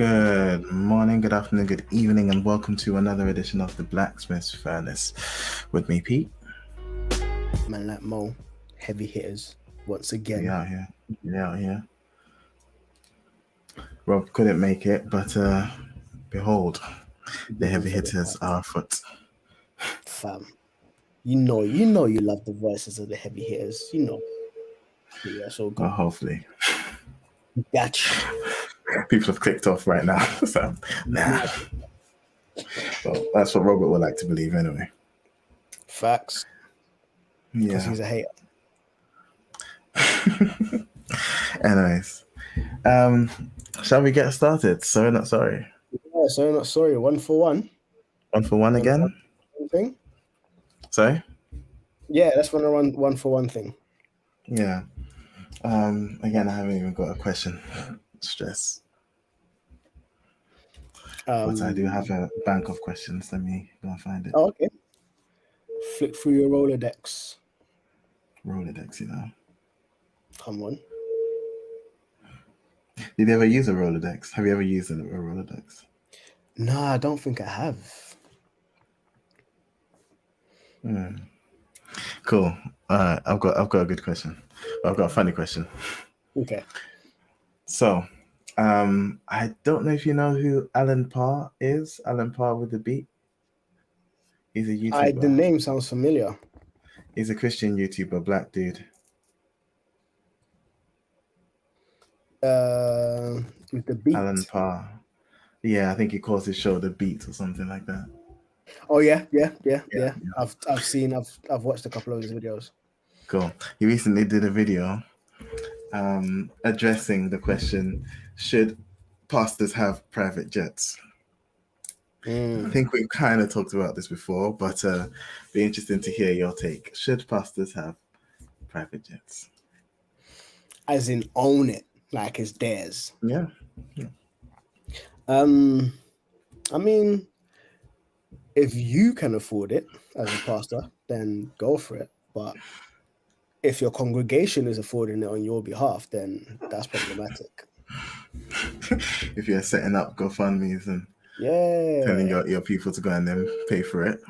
Good morning, good afternoon, good evening, and welcome to another edition of the Blacksmith's Furnace. With me, Pete. Man like Mo, heavy hitters once again. We out here. We out here. Rob couldn't make it, but behold, the heavy hitters are afoot. Fam, you love the voices of the heavy hitters. Yeah, so Well, good. hopefully. Gotcha. People have clicked off right now, so nah. Well, that's what Robert would like to believe anyway. Facts. Because Yeah. he's a hater. Anyways, shall we get started? Sorry, not sorry. Yeah, sorry, not sorry. 1-for-1. One for one again? One thing? Sorry? Yeah, let's run a 1-for-1 thing. Yeah. Again, I haven't even got a question. Stress. But I do have a bank of questions. Let me go and find it. Oh, okay. Flick through your Rolodex. Rolodex, you know. Come on. Did you ever use a Rolodex? Have you ever used a Rolodex? No, I don't think I have. Cool. I've got a good question. I've got a funny question. Okay. So, I don't know if you know who Alan Parr is. Alan Parr with the beat. He's a YouTuber. The name sounds familiar. He's a Christian YouTuber, black dude. With the beat. Alan Parr. Yeah, I think he calls his show The Beat or something like that. Oh yeah. I've watched a couple of his videos. Cool. He recently did a video addressing the question, should pastors have private jets? I think we've kind of talked about this before, but be interesting to hear your take. Should pastors have private jets? As in own it, like it's theirs. Yeah. I mean, if you can afford it as a pastor, then go for it. But if your congregation is affording it on your behalf, then that's problematic. If you're setting up GoFundMe's and telling your people to go and then pay for it.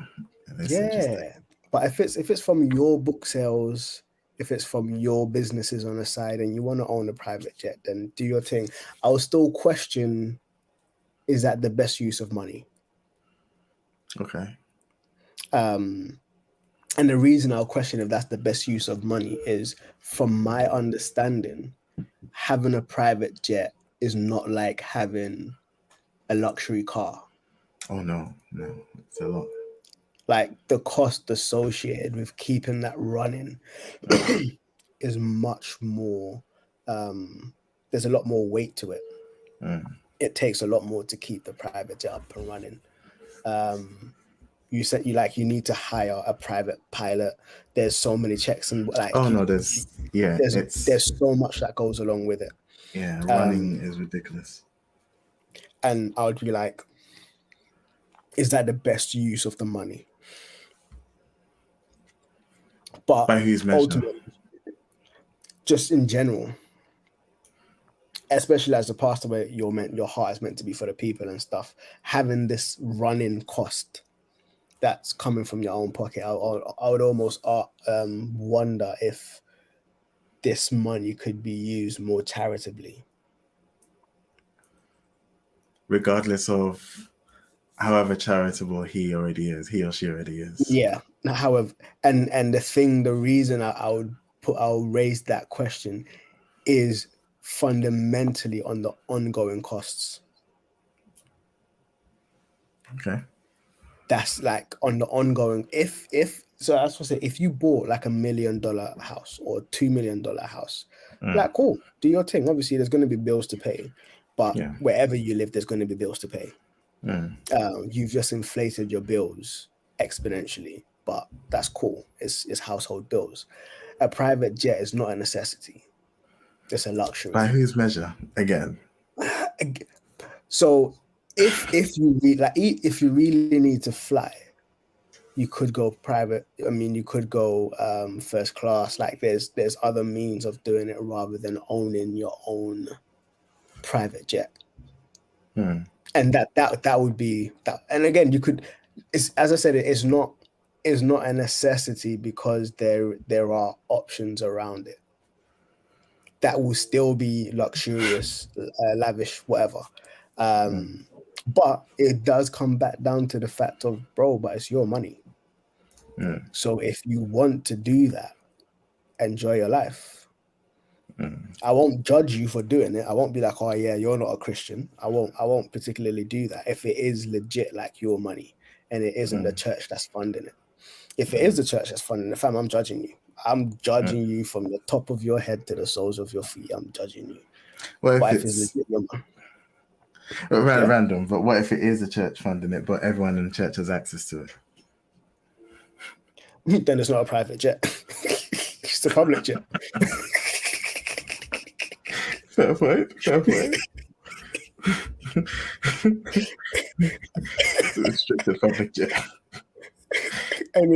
Yeah. But if it's from your book sales, if it's from your businesses on the side and you want to own a private jet, then do your thing. I'll still question, is that the best use of money? Okay. And the reason I'll question if that's the best use of money is, from my understanding, having a private jet is not like having a luxury car. Oh, no, it's a lot. Like the cost associated with keeping that running is much more, there's a lot more weight to it. It takes a lot more to keep the private jet up and running. You said you need to hire a private pilot. There's so many checks and there's so much that goes along with it. Yeah, running is ridiculous. And I would be like, is that the best use of the money? But by whose measure? Just in general, especially as a pastor where your heart is meant to be for the people and stuff, having this running cost that's coming from your own pocket, I would almost wonder if this money could be used more charitably. Regardless of however charitable he or she already is. Yeah. However, and the reason I'll raise that question is fundamentally on the ongoing costs. Okay. That's like on the ongoing. So I was gonna say, if you bought like $1 million house or $2 million house, like cool, do your thing. Obviously, there's going to be bills to pay, but wherever you live, there's going to be bills to pay. You've just inflated your bills exponentially, but that's cool. It's household bills. A private jet is not a necessity. It's a luxury. By whose measure? Again. So if you really need to fly, you could go private. I mean, you could go first class. Like there's other means of doing it rather than owning your own private jet. And that would be that. And again, you could, it's, as I said, it's not a necessity because there are options around it that will still be luxurious, lavish, whatever. But it does come back down to the fact of, bro, but it's your money. So if you want to do that, enjoy your life. I won't judge you for doing it. I won't be like, oh yeah, you're not a Christian. I won't particularly do that if it is legit like your money and it isn't the church that's funding it. If it is the church that's funding it, fam, I'm judging you. I'm judging you from the top of your head to the soles of your feet. I'm judging you. Well, but if it's random, but what if it is the church funding it, but everyone in the church has access to it? Then it's not a private jet. It's a public jet. Fair point. It's a restricted public jet. And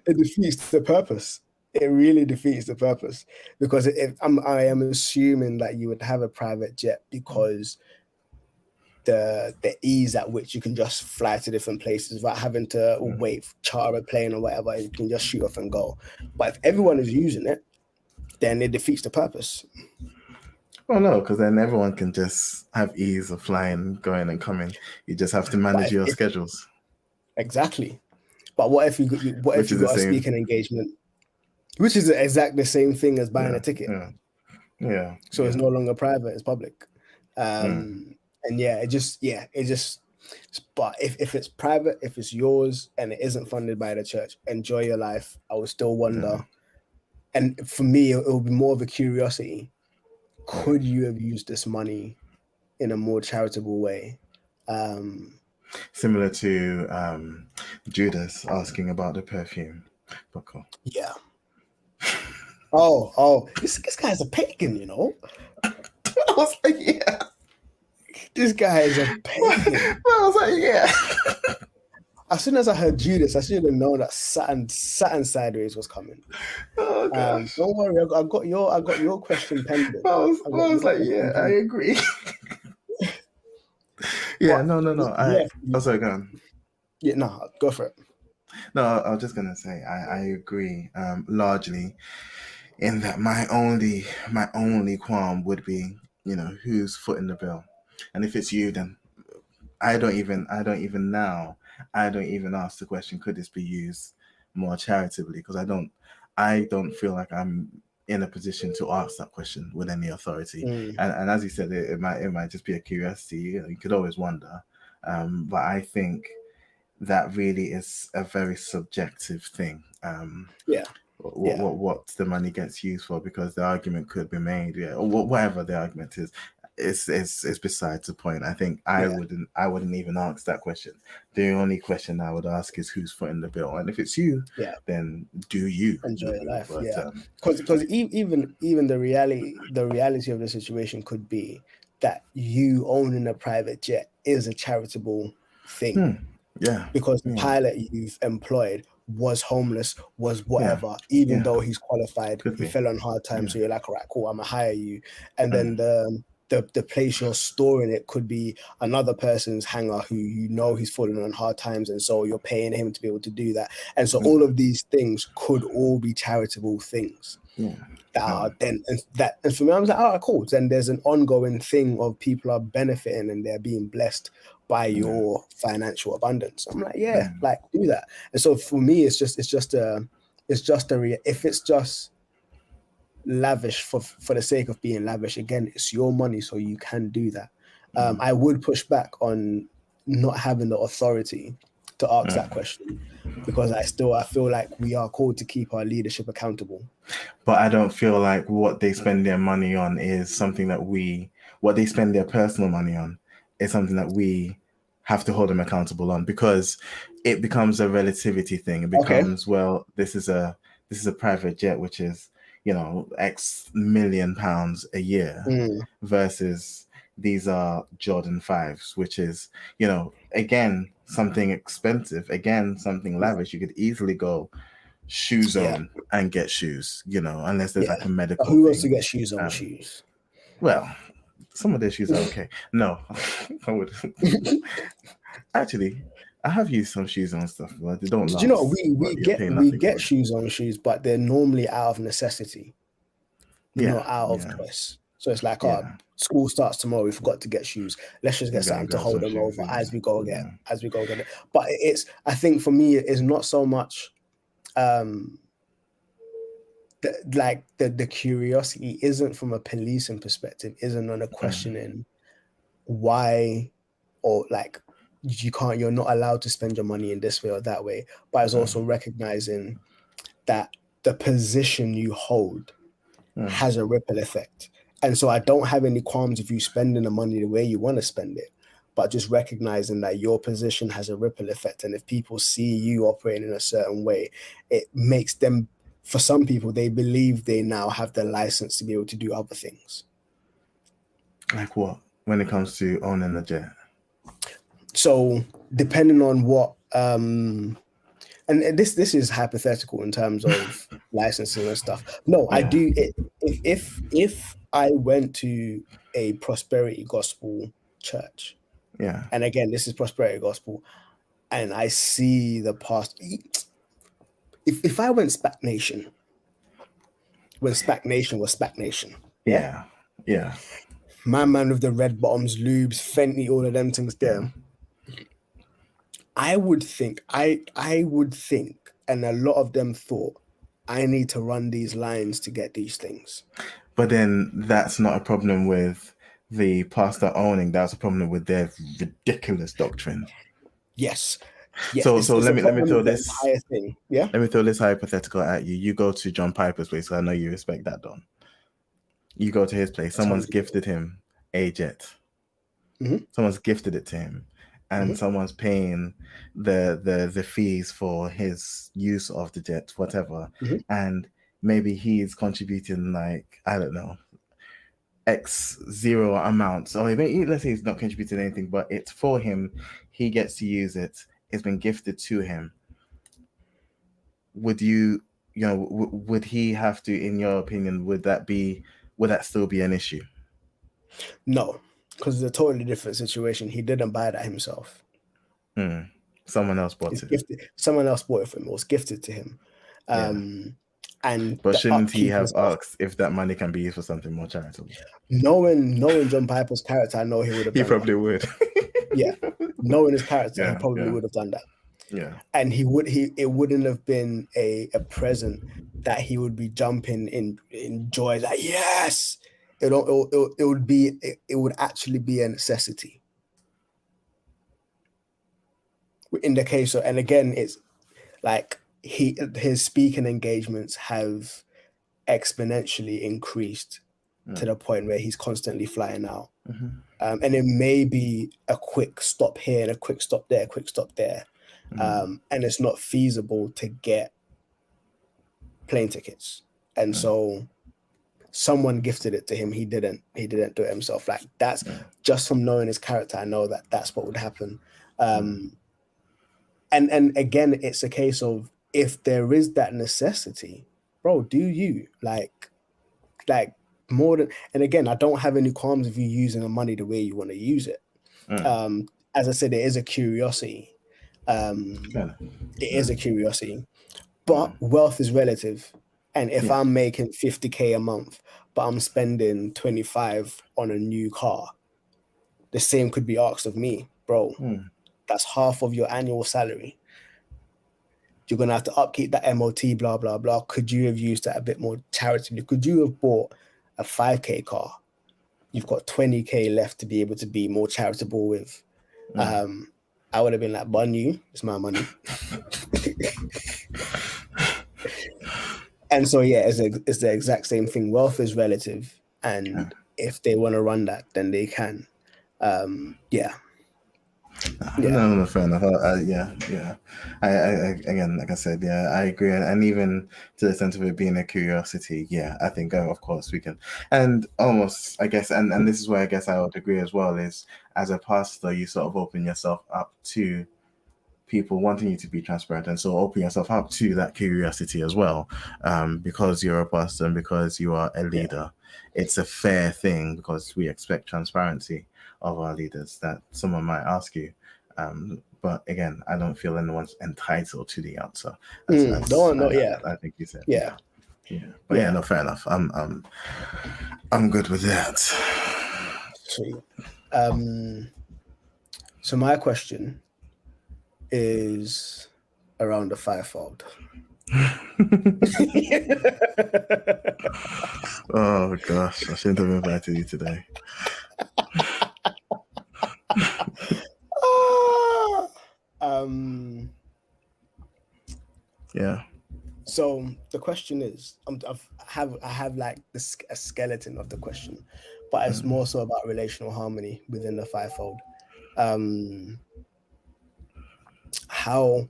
it defeats the purpose. It really defeats the purpose, because I am assuming that you would have a private jet because the ease at which you can just fly to different places without having to wait, charter a plane or whatever. You can just shoot off and go. But if everyone is using it, then it defeats the purpose. Well, no, because then everyone can just have ease of flying, going and coming. You just have to manage your schedules. Exactly. But what if you got a speaking engagement, which is exactly the same thing as buying a ticket? Yeah. So it's no longer private; it's public. And it just. But if it's private, if it's yours and it isn't funded by the church, enjoy your life. I would still wonder. And for me, it will be more of a curiosity. Could you have used this money in a more charitable way? Similar to Judas asking about the perfume buckle. Yeah. Oh, this guy's a pagan, you know? I was like, yeah. This guy is a pagan. I was like, yeah. As soon as I heard Judas, I should have known that Saturn sideways was coming. Oh gosh. Don't worry, I got your question pending. I was like, yeah, I agree. Yeah, no. Sorry, go on. Yeah, no, go for it. No, I was just gonna say I agree largely in that my only qualm would be, who's footing the bill, and if it's you, then I don't even ask the question, could this be used more charitably? Because I don't feel like I'm in a position to ask that question with any authority. And as you said, it might just be a curiosity. You could always wonder, but I think that really is a very subjective thing. What the money gets used for, because the argument could be made, or whatever the argument is. It's besides the point. I think I wouldn't even ask that question. The only question I would ask is who's footing the bill, and if it's you, then do you enjoy your life? Because even the reality of the situation could be that you owning a private jet is a charitable thing. Because the pilot you've employed was homeless, was whatever, even though he's qualified, he fell on hard times. So you're like, all right, cool, I'm gonna hire you, and then the place you're storing it could be another person's hangar who he's fallen on hard times, and so you're paying him to be able to do that. And so all of these things could all be charitable things. And for me, I was like, all right, cool. Then there's an ongoing thing of people are benefiting and they're being blessed by your financial abundance. I'm like, like do that. And so for me, if it's just lavish for the sake of being lavish, again, it's your money, so you can do that. I would push back on not having the authority to ask that question, because I feel like we are called to keep our leadership accountable. But I don't feel like what they spend their money on is something that what they spend their personal money on is something that we have to hold them accountable on, because it becomes a relativity thing. It becomes, well, this is a private jet, which is, X million pounds a year, versus these are Jordan 5s, which is, again, something expensive, again, something lavish. You could easily go shoe zone and get shoes, unless there's like a medical Who wants thing. to get shoes on shoes? Well, some of their shoes are okay. No, I would. Actually, I have used some shoes on stuff, but they don't last. Do you know we pay get shoes on shoes, but they're normally out of necessity, not out of choice. So it's like, school starts tomorrow. We forgot to get shoes. Let's just get something to hold them over as we go get it. But I think for me, it's not so much the curiosity isn't from a policing perspective, isn't on a questioning why, or like you're not allowed to spend your money in this way or that way, but it's also recognizing that the position you hold has a ripple effect. And so I don't have any qualms if you spending the money the way you want to spend it, but just recognizing that your position has a ripple effect. And if people see you operating in a certain way, it makes them, for some people, they believe they now have the license to be able to do other things. Like what? When it comes to owning a jet? So depending on what, and this is hypothetical in terms of licensing and stuff. No, I do it. If I went to a prosperity gospel church, and again, this is prosperity gospel, and I see the past. If I went SPAC Nation, when SPAC Nation was SPAC Nation, my man with the red bottoms, lubes, Fenty, all of them things there. I would think, and a lot of them thought, I need to run these lines to get these things. But then that's not a problem with the pastor owning. That's a problem with their ridiculous doctrine. Yes. So let me throw this entire thing. Yeah. Let me throw this hypothetical at you. You go to John Piper's place. So I know you respect that, Don. You go to his place. Someone's gifted him a jet. Someone's gifted it to him. And someone's paying the fees for his use of the jet, whatever. And maybe he's contributing, like, I don't know, X zero amounts. Or maybe, let's say he's not contributing anything, but it's for him. He gets to use it. It's been gifted to him. Would would he have to, in your opinion, would that still be an issue? No. Because it's a totally different situation. He didn't buy that himself. Someone else bought it. Someone else bought it for him. It was gifted to him. But shouldn't he have asked if that money can be used for something more charitable? Knowing John Piper's character, I know he would have. He probably would. Yeah, knowing his character, he probably would have done that. Yeah, and it wouldn't have been a present that he would be jumping in joy, like, yes. It would actually be a necessity in the case of, and again, it's like his speaking engagements have exponentially increased to the point where he's constantly flying out, and it may be a quick stop here and a quick stop there, and it's not feasible to get plane tickets, and so someone gifted it to him. He didn't do it himself. Like, that's just from knowing his character, I know that that's what would happen. And again, it's a case of, if there is that necessity, bro, do you like more than, and again, I don't have any qualms if you using the money the way you want to use it. As I said, it is a curiosity. It is a curiosity, but wealth is relative. And if I'm making 50K a month, but I'm spending 25 on a new car, the same could be asked of me, bro. That's half of your annual salary. You're going to have to upkeep that MOT, blah, blah, blah. Could you have used that a bit more charitably? Could you have bought a 5K car? You've got 20K left to be able to be more charitable with. I would have been like, bun you, it's my money. And so, it's the exact same thing. Wealth is relative. And if they want to run that, then they can. No, fair enough. I again, like I said, I agree, and even to the sense of it being a curiosity, I think of course we can, and almost, I guess, and this is where I guess I would agree as well, is as a pastor, you sort of open yourself up to people wanting you to be transparent, and so open yourself up to that curiosity as well, because you're a pastor and because you are a leader. it's a fair thing because we expect transparency of our leaders that someone might ask you. But again, I don't feel anyone's entitled to the answer. I think you said. Yeah. But yeah, no, fair enough. I'm good with that. Sweet. So my question is around the fivefold. Oh gosh, I shouldn't have invited you today. Yeah. So the question is, I have like a skeleton of the question, but it's more so about relational harmony within the fivefold. How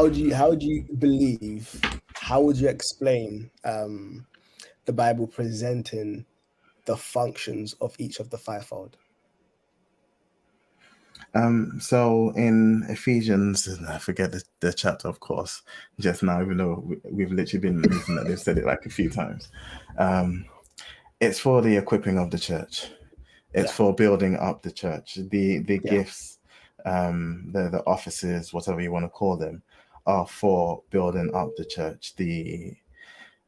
do you believe? How would you explain the Bible presenting the functions of each of the fivefold? So in Ephesians, I forget the chapter, of course, just now, even though we've literally been using that, they've said it like a few times. It's for the equipping of the church. It's for building up the church. The gifts, the offices, whatever you want to call them, are for building up the church. The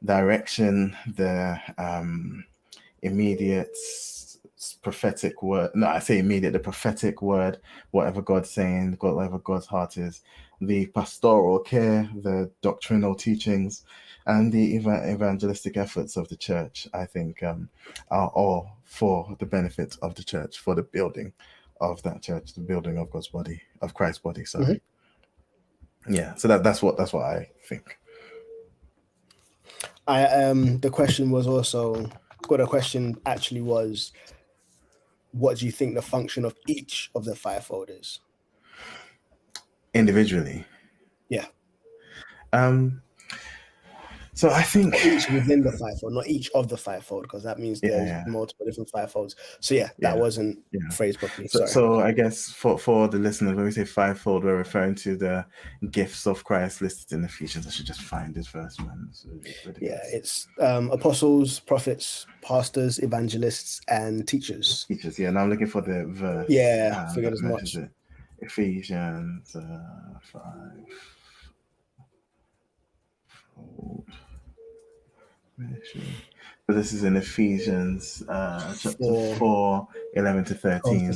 direction, the immediate prophetic word, the prophetic word, whatever God's saying, whatever God's heart is, the pastoral care, the doctrinal teachings, and the evangelistic efforts of the church, I think, are all for the benefit of the church, for the building of that church, the building of God's body, of Christ's body. Sorry. Yeah, so that's what I think. The question was also, the question actually was, what do you think the function of each of the fivefold is? Individually? Yeah. So I think each within the fivefold, not each of the fivefold, because that means there's multiple different fivefolds. So that wasn't phrased properly. So I guess for the listeners, when we say fivefold, we're referring to the gifts of Christ listed in Ephesians. I should just find this verse, man. It's apostles, prophets, pastors, evangelists, and teachers. Teachers, yeah. Now I'm looking for the verse. Yeah, figured as much. Ephesians 5. So this is in Ephesians chapter 4, 11 to 13.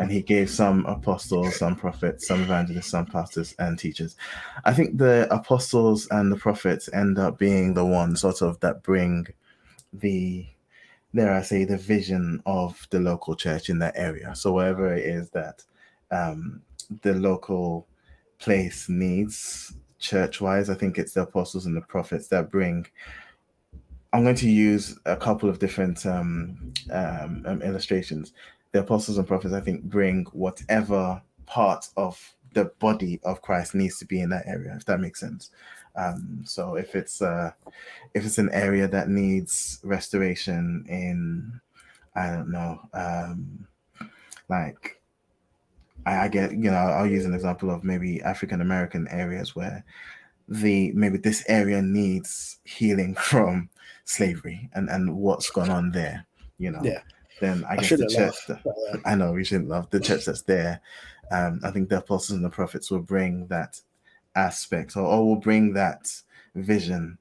And he gave some apostles, some prophets, some evangelists, some pastors and teachers. I think the apostles and the prophets end up being the ones sort of that bring the vision of the local church in that area. So wherever it is that the local place needs church-wise, I think it's the apostles and the prophets that bring. I'm going to use a couple of different illustrations. The apostles and prophets, I think, bring whatever part of the body of Christ needs to be in that area, if that makes sense. So if it's an area that needs restoration in, I don't know, like I get, I'll use an example of maybe African American areas where maybe this area needs healing from slavery and what's gone on there, then I guess the church, I know we shouldn't laugh, the church that's there, I think the apostles and the prophets will bring that aspect or will bring that vision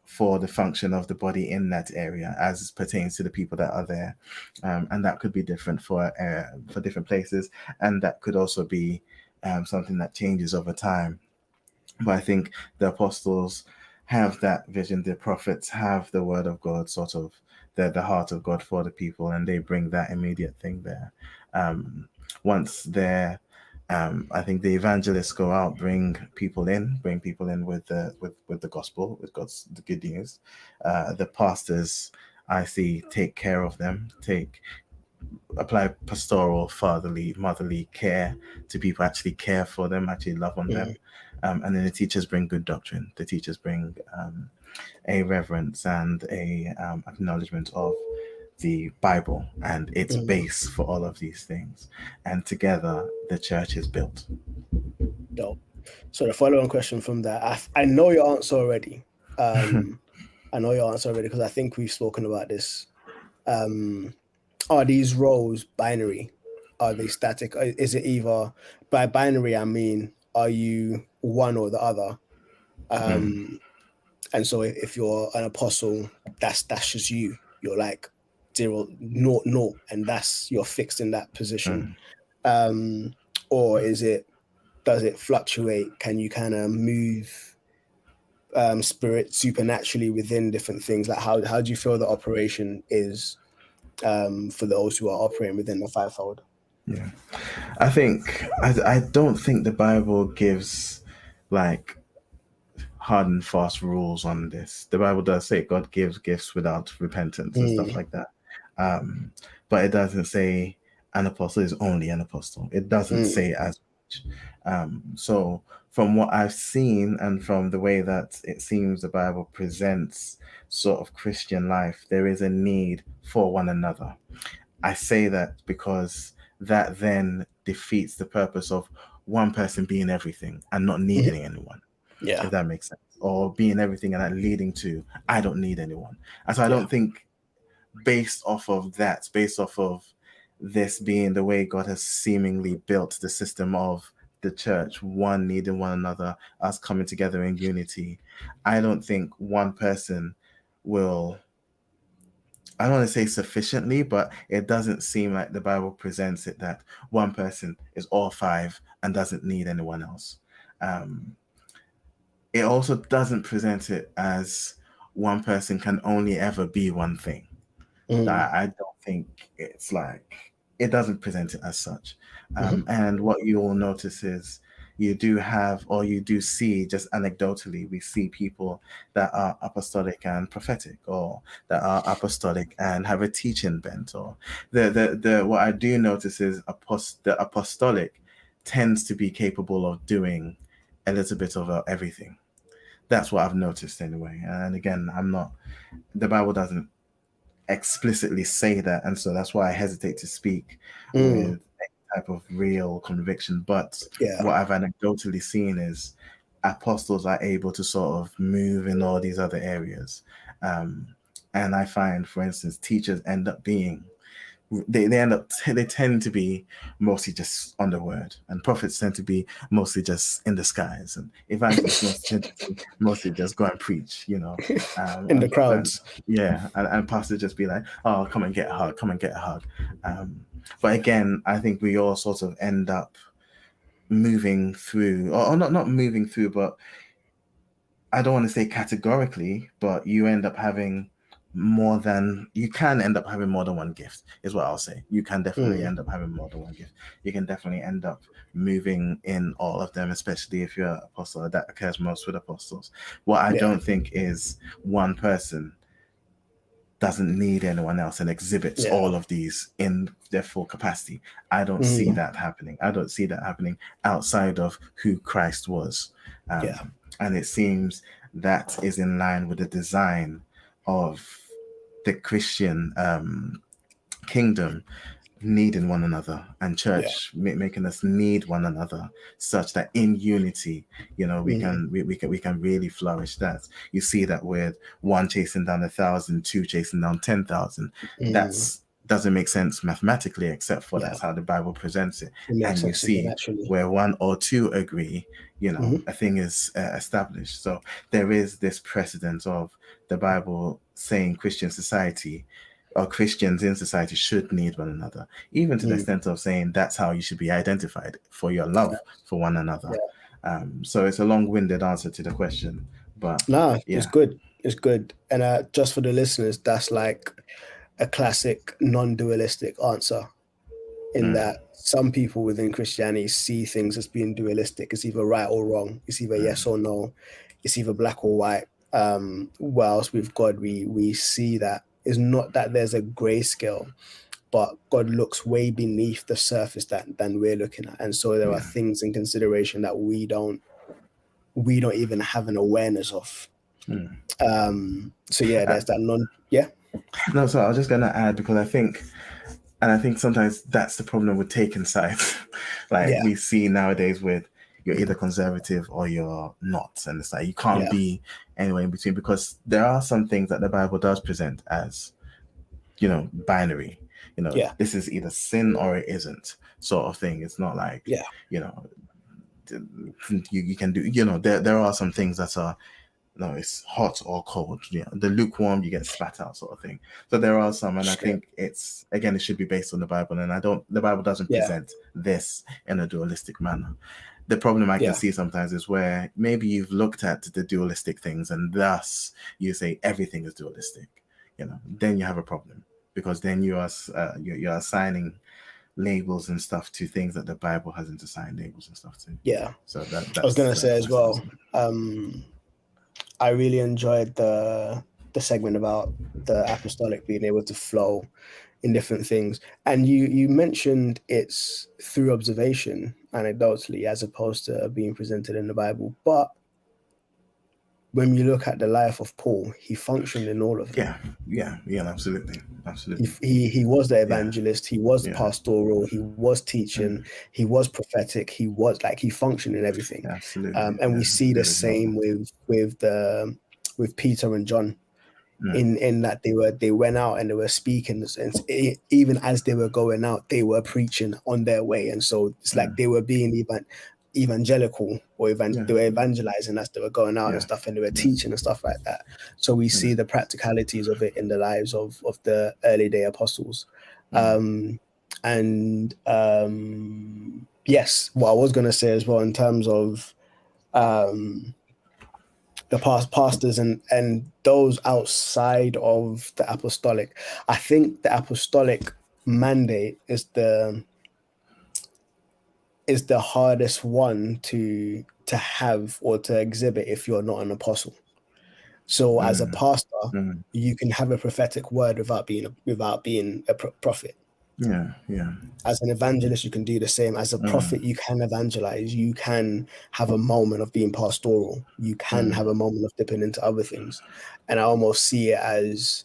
for the function of the body in that area as pertains to the people that are there, and that could be different for different places, and that could also be something that changes over time. But I think the apostles have that vision, the prophets have the word of God, sort of the heart of God for the people, and they bring that immediate thing there. Once they're, I think the evangelists go out, bring people in with the gospel, with the good news. The pastors, I see, take care of them, apply pastoral, fatherly, motherly care to people, actually care for them, actually love on them. And then the teachers bring good doctrine. The teachers bring a reverence and a acknowledgement of the Bible and its base for all of these things. And together, the church is built. Dope. So the follow-on question from that, I know your answer already. I know your answer already because I think we've spoken about this. Are these roles binary? Are they static? Is it either, by binary I mean, are you one or the other? And so if you're an apostle, that's just you. You're like 0, 0, 0, and you're fixed in that position. Or does it fluctuate? Can you kind of move spirit supernaturally within different things? Like how do you feel the operation is for those who are operating within the fivefold? Yeah, I don't think the Bible gives like hard and fast rules on this. The Bible does say God gives gifts without repentance and stuff like that. But it doesn't say an apostle is only an apostle. It doesn't say as much. So from what I've seen and from the way that it seems the Bible presents sort of Christian life, there is a need for one another. I say that because that then defeats the purpose of one person being everything and not needing anyone. Yeah. If that makes sense. Or being everything and that leading to, I don't need anyone. And so I don't think based off of this being the way God has seemingly built the system of the church, one needing one another, us coming together in unity, I don't think one person will, I don't want to say sufficiently, but it doesn't seem like the Bible presents it that one person is all five and doesn't need anyone else. It also doesn't present it as one person can only ever be one thing. I don't think it's like, it doesn't present it as such. And what you will notice is you do have, or you do see, just anecdotally, we see people that are apostolic and prophetic, or that are apostolic and have a teaching bent, or what I do notice is the apostolic tends to be capable of doing a little bit of everything. That's what I've noticed anyway. And again, the Bible doesn't explicitly say that, and so that's why I hesitate to speak with any type of real conviction. But what I've anecdotally seen is apostles are able to sort of move in all these other areas. And I find, for instance, teachers end up being, they tend to be mostly just on the word, and prophets tend to be mostly just in the skies, and evangelists mostly just go and preach, in the crowds. And pastors just be like, oh, come and get a hug, come and get a hug. But again, I think we all sort of end up moving through, or not moving through, but I don't want to say categorically, but you end up having you can end up having more than one gift, is what I'll say. You can definitely end up having more than one gift. You can definitely end up moving in all of them, especially if you're an apostle. That occurs most with apostles. What I don't think is one person doesn't need anyone else and exhibits all of these in their full capacity. I don't see that happening. I don't see that happening outside of who Christ was. And it seems that is in line with the design of the Christian kingdom, needing one another, and church making us need one another, such that in unity, we can really flourish. That you see that with one chasing down 1,000, two chasing down 10,000. That's doesn't make sense mathematically, except for that's how the Bible presents it. And you see where one or two agree, a thing is established. So there is this precedent of the Bible saying Christian society, or Christians in society, should need one another, even to the extent of saying that's how you should be identified, for your love for one another. So it's a long-winded answer to the question, but it's good. It's good. And just for the listeners, that's like a classic non-dualistic answer, in that some people within Christianity see things as being dualistic. It's either right or wrong. It's either yes or no. It's either black or white. Whilst with God, we see that it's not that there's a grayscale, but God looks way beneath the surface than we're looking at. And so there are things in consideration that we don't even have an awareness of. So there's that No, so I was just going to add, because I think sometimes that's the problem with taking sides. We see nowadays with, you're either conservative or you're not, and it's like you can't Yeah. be anywhere in between, because there are some things that the Bible does present as, you know, binary. You know, Yeah. this is either sin or it isn't, sort of thing. It's not like, Yeah. you know, you can do, you know, there are some things that are, no, it's hot or cold. Yeah, the lukewarm, you get spat out, sort of thing. So there are some, and I think it's, again, it should be based on the Bible, and the Bible doesn't present this in a dualistic manner. The problem I can see sometimes is where maybe you've looked at the dualistic things, and thus you say everything is dualistic. You know, then you have a problem, because then you're assigning labels and stuff to things that the Bible hasn't assigned labels and stuff to. Yeah. So that's, I was gonna say as well. I really enjoyed the segment about the apostolic being able to flow in different things, and you mentioned it's through observation, anecdotally, as opposed to being presented in the Bible. But when you look at the life of Paul, he functioned in all of it. Yeah, absolutely. He was the evangelist, he was pastoral, he was teaching, he was prophetic, he functioned in everything. Absolutely. And we see the same with Peter and John, in that they went out and they were speaking, and even as they were going out, they were preaching on their way, and so it's like they were being evangelical, or they were evangelizing as they were going out and stuff, and they were teaching and stuff like that. So we see the practicalities of it in the lives of the early day apostles. Yes, what I was going to say as well, in terms of the pastors and those outside of the apostolic, I think the apostolic mandate is the hardest one to have or to exhibit if you're not an apostle. So as a pastor, you can have a prophetic word without being a prophet. Yeah. As an evangelist, you can do the same. As a prophet, you can evangelize. You can have a moment of being pastoral. You can have a moment of dipping into other things. And I almost see it as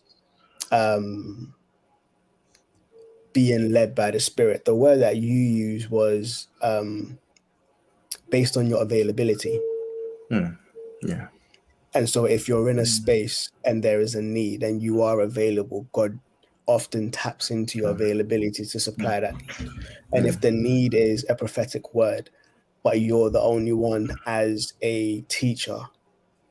being led by the Spirit. The word that you use was based on your availability. Yeah. And so if you're in a space and there is a need and you are available, God often taps into your availability to supply that need. And if the need is a prophetic word, but you're the only one as a teacher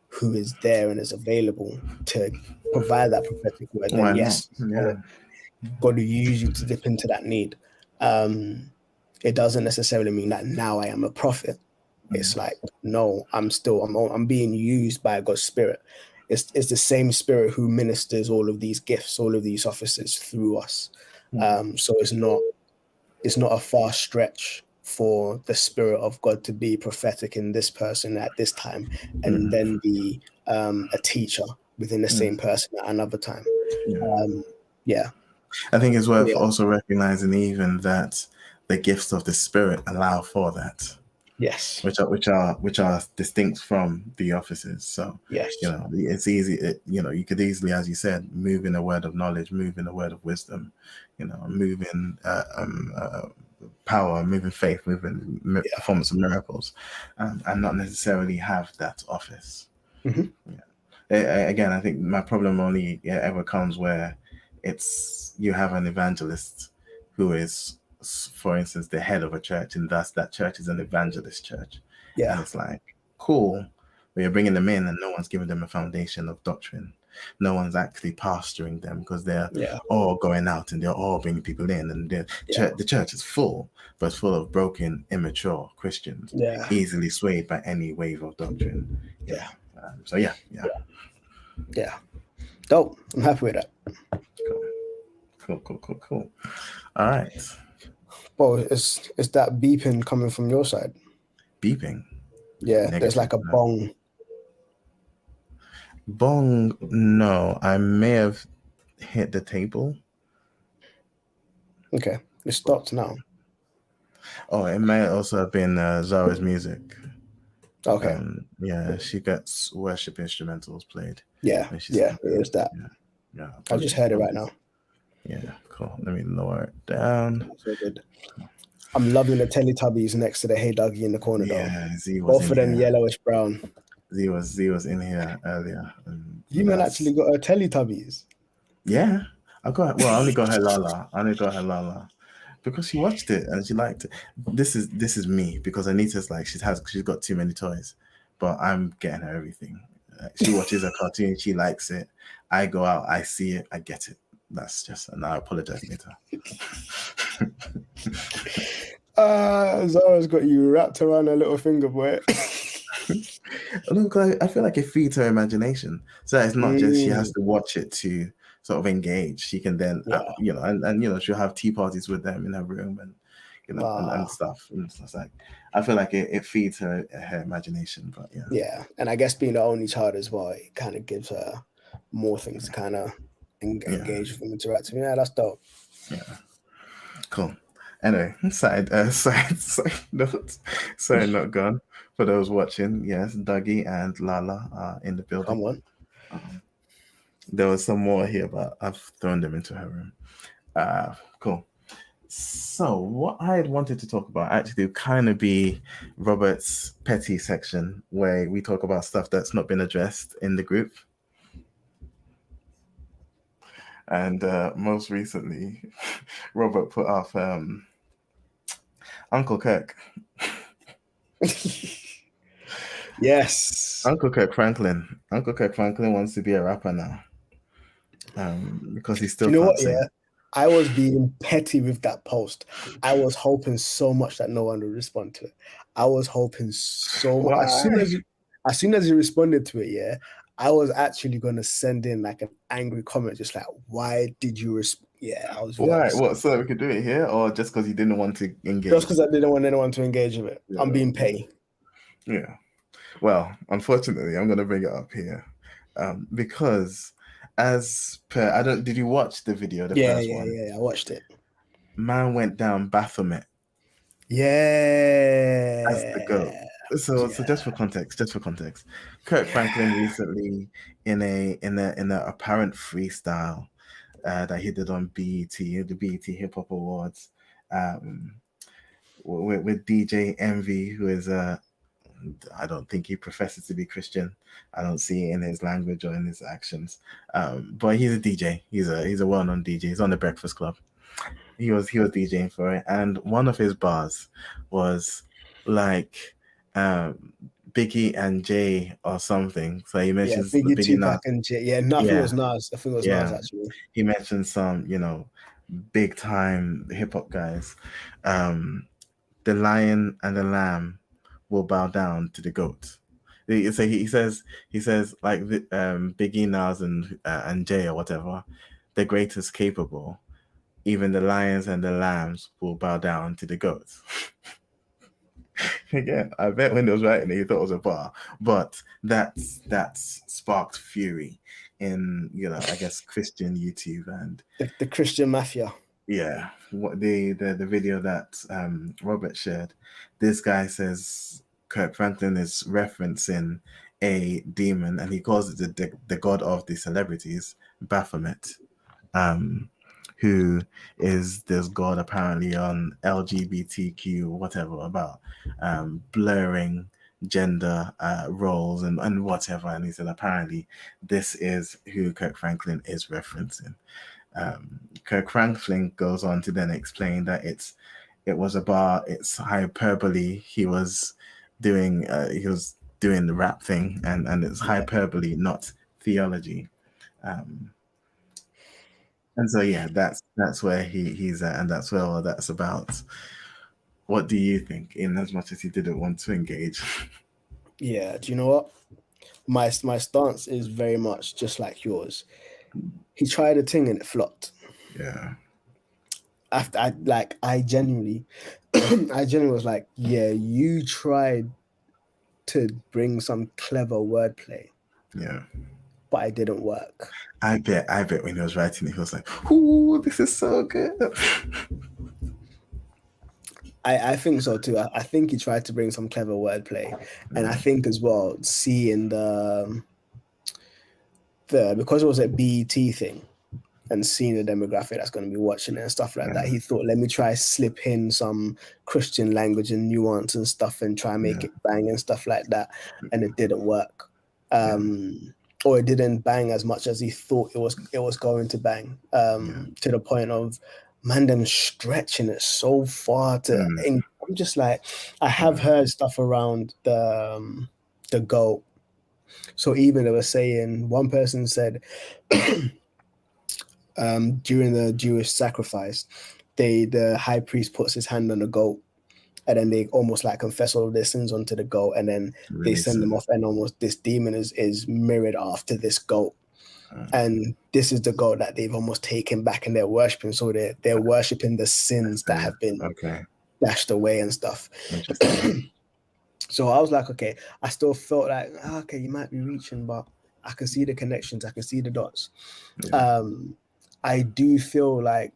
who is there and is available to provide that prophetic word, then yes, God will use you to dip into that need. It doesn't necessarily mean that now I am a prophet. It's like, no, I'm being used by God's Spirit. It's the same Spirit who ministers all of these gifts, all of these offices through us. So it's not a far stretch for the Spirit of God to be prophetic in this person at this time, and then be a teacher within the same person at another time. I think it's worth also recognizing even that the gifts of the Spirit allow for that. Yes. Which are distinct from the offices. So yes, you know, it's easy. You could easily, as you said, move in a word of knowledge, move in a word of wisdom. Move in power, move in faith, move in performance of miracles, and not necessarily have that office. Again, I think my problem only ever comes where you have an evangelist who is, for instance, the head of a church, and thus that church is an evangelist church. And it's like, cool, but you're bringing them in and no one's giving them a foundation of doctrine. No one's actually pastoring them, because they're all going out and they're all bringing people in, and the church is full, but full of broken, immature Christians, easily swayed by any wave of doctrine. Dope. I'm happy with that. Cool. All right. Well, is that beeping coming from your side? Beeping? Yeah, negative, there's like a bong. Bong? No, I may have hit the table. Okay, it stopped now. Oh, it may also have been Zara's music. Okay. She gets worship instrumentals played. Yeah, it is that. Yeah. I just heard it right now. Yeah, cool. Let me lower it down. So good. I'm loving the Teletubbies next to the Hey Dougie in the corner though. Yeah, Z was Both in of them here. yellowish brown. Z was in here earlier. And You man actually got her Teletubbies. Yeah, I only got her Lala. I only got her Lala because she watched it and she liked it. This is me because Anita's like she's got too many toys, but I'm getting her everything. She watches a cartoon, she likes it. I go out, I see it, I get it. That's just, and I apologize later. Zara's got you wrapped around her little finger, boy. Look, I feel like it feeds her imagination. So it's not just she has to watch it to sort of engage. She can then, and she'll have tea parties with them in her room and, and stuff. And it's like, I feel like it feeds her imagination. But yeah. Yeah, and I guess being the only child as well, it kind of gives her more things to kind of engage with and interact with. Yeah, that's dope. Yeah. Cool. Anyway, side note gone. For those watching, yes, Dougie and Lala are in the building. Come on. There was some more here, but I've thrown them into her room. Cool. So what I wanted to talk about actually kind of be Robert's petty section, where we talk about stuff that's not been addressed in the group. And most recently, Robert put off Uncle Kirk. Yes. Uncle Kirk Franklin. Uncle Kirk Franklin wants to be a rapper now. Because he still can't sing. Yeah, I was being petty with that post. I was hoping so much that no one would respond to it. I was hoping so much. As soon as he responded to it, yeah, I was actually going to send in like an angry comment, just like, why did you respond? Yeah, I was. Why? What? So that we could do it here, or just because you didn't want to engage? Just because I didn't want anyone to engage with it. Yeah. I'm being petty. Yeah. Well, unfortunately, I'm going to bring it up here because, as per, did you watch the video? The first one? Yeah, I watched it. Man went down baphomet. Yeah. That's the goat. So just for context, Kirk Franklin recently in an apparent freestyle that he did on BET, the BET Hip Hop Awards, with DJ Envy, who is I don't think he professes to be Christian. I don't see it in his language or in his actions. But he's a DJ. He's a well-known DJ. He's on the Breakfast Club. He was DJing for it, and one of his bars was like Biggie and Jay or something. So he mentions Biggie, Tupac, and Jay. Yeah, nothing was Nas. I think it was Nas actually. He mentioned some, big time hip hop guys. The lion and the lamb will bow down to the goat. So he says like Biggie, Nas, and Jay or whatever, the greatest capable. Even the lions and the lambs will bow down to the goats. Again, I bet when he was writing it, he thought it was a bar, but that's sparked fury in I guess Christian YouTube and the Christian mafia. Yeah, what the video that Robert shared. This guy says Kirk Franklin is referencing a demon, and he calls it the god of the celebrities, Baphomet. Who is this god apparently on LGBTQ whatever about blurring gender roles and whatever, and he said apparently this is who Kirk Franklin is referencing. Kirk Franklin goes on to then explain that it was about it's hyperbole. He was doing the rap thing, and it's hyperbole, not theology. And so that's where he's at, and that's where all that's about. What do you think? In as much as he didn't want to engage. Yeah, do you know what? My stance is very much just like yours. He tried a thing and it flopped. Yeah. I genuinely was like, yeah, you tried to bring some clever wordplay. Yeah. But it didn't work. I bet when he was writing it, he was like, ooh, this is so good. I think so too. I think he tried to bring some clever wordplay. And I think as well, seeing the because it was a BET thing, and seeing the demographic that's going to be watching it and stuff like that, he thought, let me try slip in some Christian language and nuance and stuff and try and make it bang and stuff like that. And it didn't work. Or it didn't bang as much as he thought it was going to bang, to the point of, man, them stretching it so far to, and I'm just like, I have heard stuff around the goat. So even they were saying, one person said, during the Jewish sacrifice, the high priest puts his hand on the goat, and then they almost like confess all of their sins onto the goat, and then they send them off, and almost this demon is mirrored after this goat. And this is the goat that they've almost taken back and they're worshiping. So they're worshiping the sins that have been dashed away and stuff. So I was like, okay, I still felt like, okay, you might be reaching, but I can see the connections. I can see the dots. I do feel like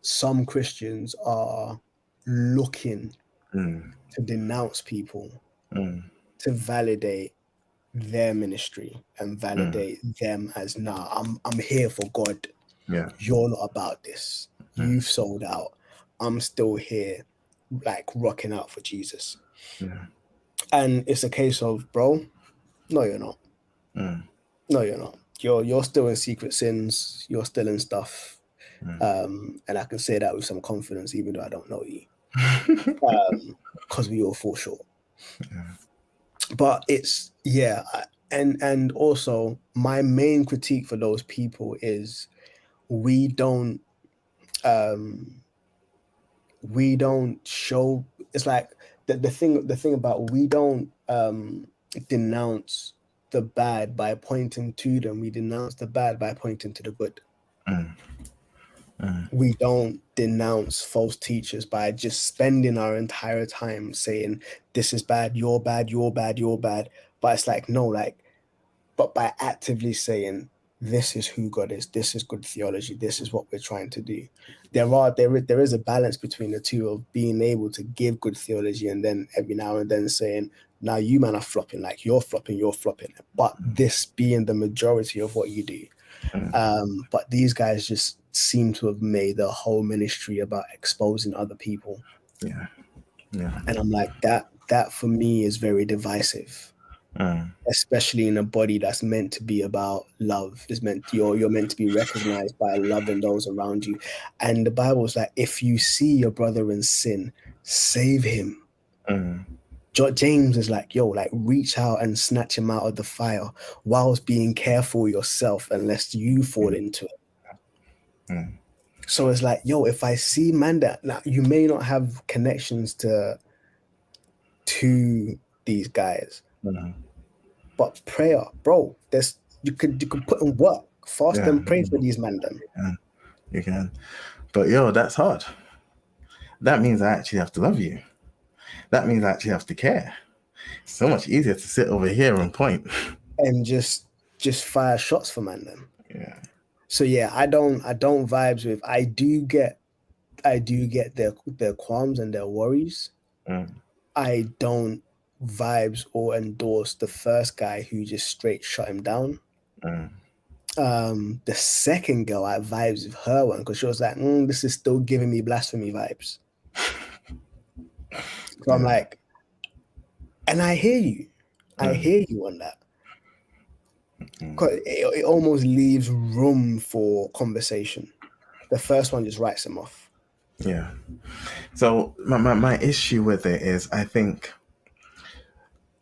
some Christians are looking to denounce people, to validate their ministry and validate them as, nah, I'm here for God. You're not about this. You've sold out. I'm still here, like rocking out for Jesus. And it's a case of, bro, no, you're not. No, you're not. You're still in secret sins. You're still in stuff. And I can say that with some confidence, even though I don't know you, because we all fall short. But it's, and also my main critique for those people is we don't show. It's like the thing about, we don't denounce the bad by pointing to them. We denounce the bad by pointing to the good. We don't denounce false teachers by just spending our entire time saying, this is bad, you're bad, you're bad, you're bad. But it's like, no, like, but by actively saying, this is who God is, this is good theology, this is what we're trying to do. There is a balance between the two, of being able to give good theology and then every now and then saying, now you man are flopping, like you're flopping. But this being the majority of what you do. But these guys just seem to have made the whole ministry about exposing other people. And I'm like, that for me is very divisive. Especially in a body that's meant to be about love. You're meant to be recognized by loving those around you. And the Bible's like, if you see your brother in sin, save him. James is like, yo, like reach out and snatch him out of the fire whilst being careful yourself, unless you fall into it. So it's like, yo, if I see man that, now you may not have connections to these guys, but prayer, bro, you could put in work, fast and pray for these man them. You can. But yo, that's hard. That means I actually have to love you. That means I actually have to care. It's so much easier to sit over here and point and just fire shots for man them. So I don't vibes with. I do get their qualms and their worries. I don't vibes or endorse the first guy who just straight shut him down. The second girl, I vibes with her one, because she was like, this is still giving me blasphemy vibes. So I'm like, and I hear you. I hear you on that. Because it almost leaves room for conversation. The first one just writes them off. So my issue with it is, I think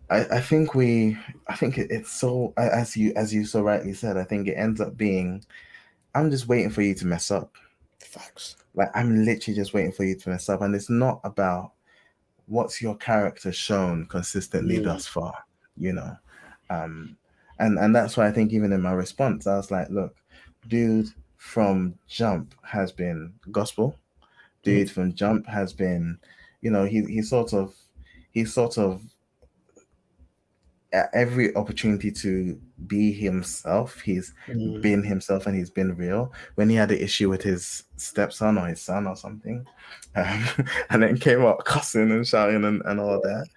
it's so, as you so rightly said, I think it ends up being, I'm just waiting for you to mess up. Facts. Like, I'm literally just waiting for you to mess up. And it's not about what's your character shown consistently thus far, and that's why I think even in my response, I was like, look, dude from jump has been gospel. Dude from jump has been, he sort of at every opportunity to be himself, he's been himself, and he's been real. When he had an issue with his stepson or his son or something, and then came up cussing and shouting and all that,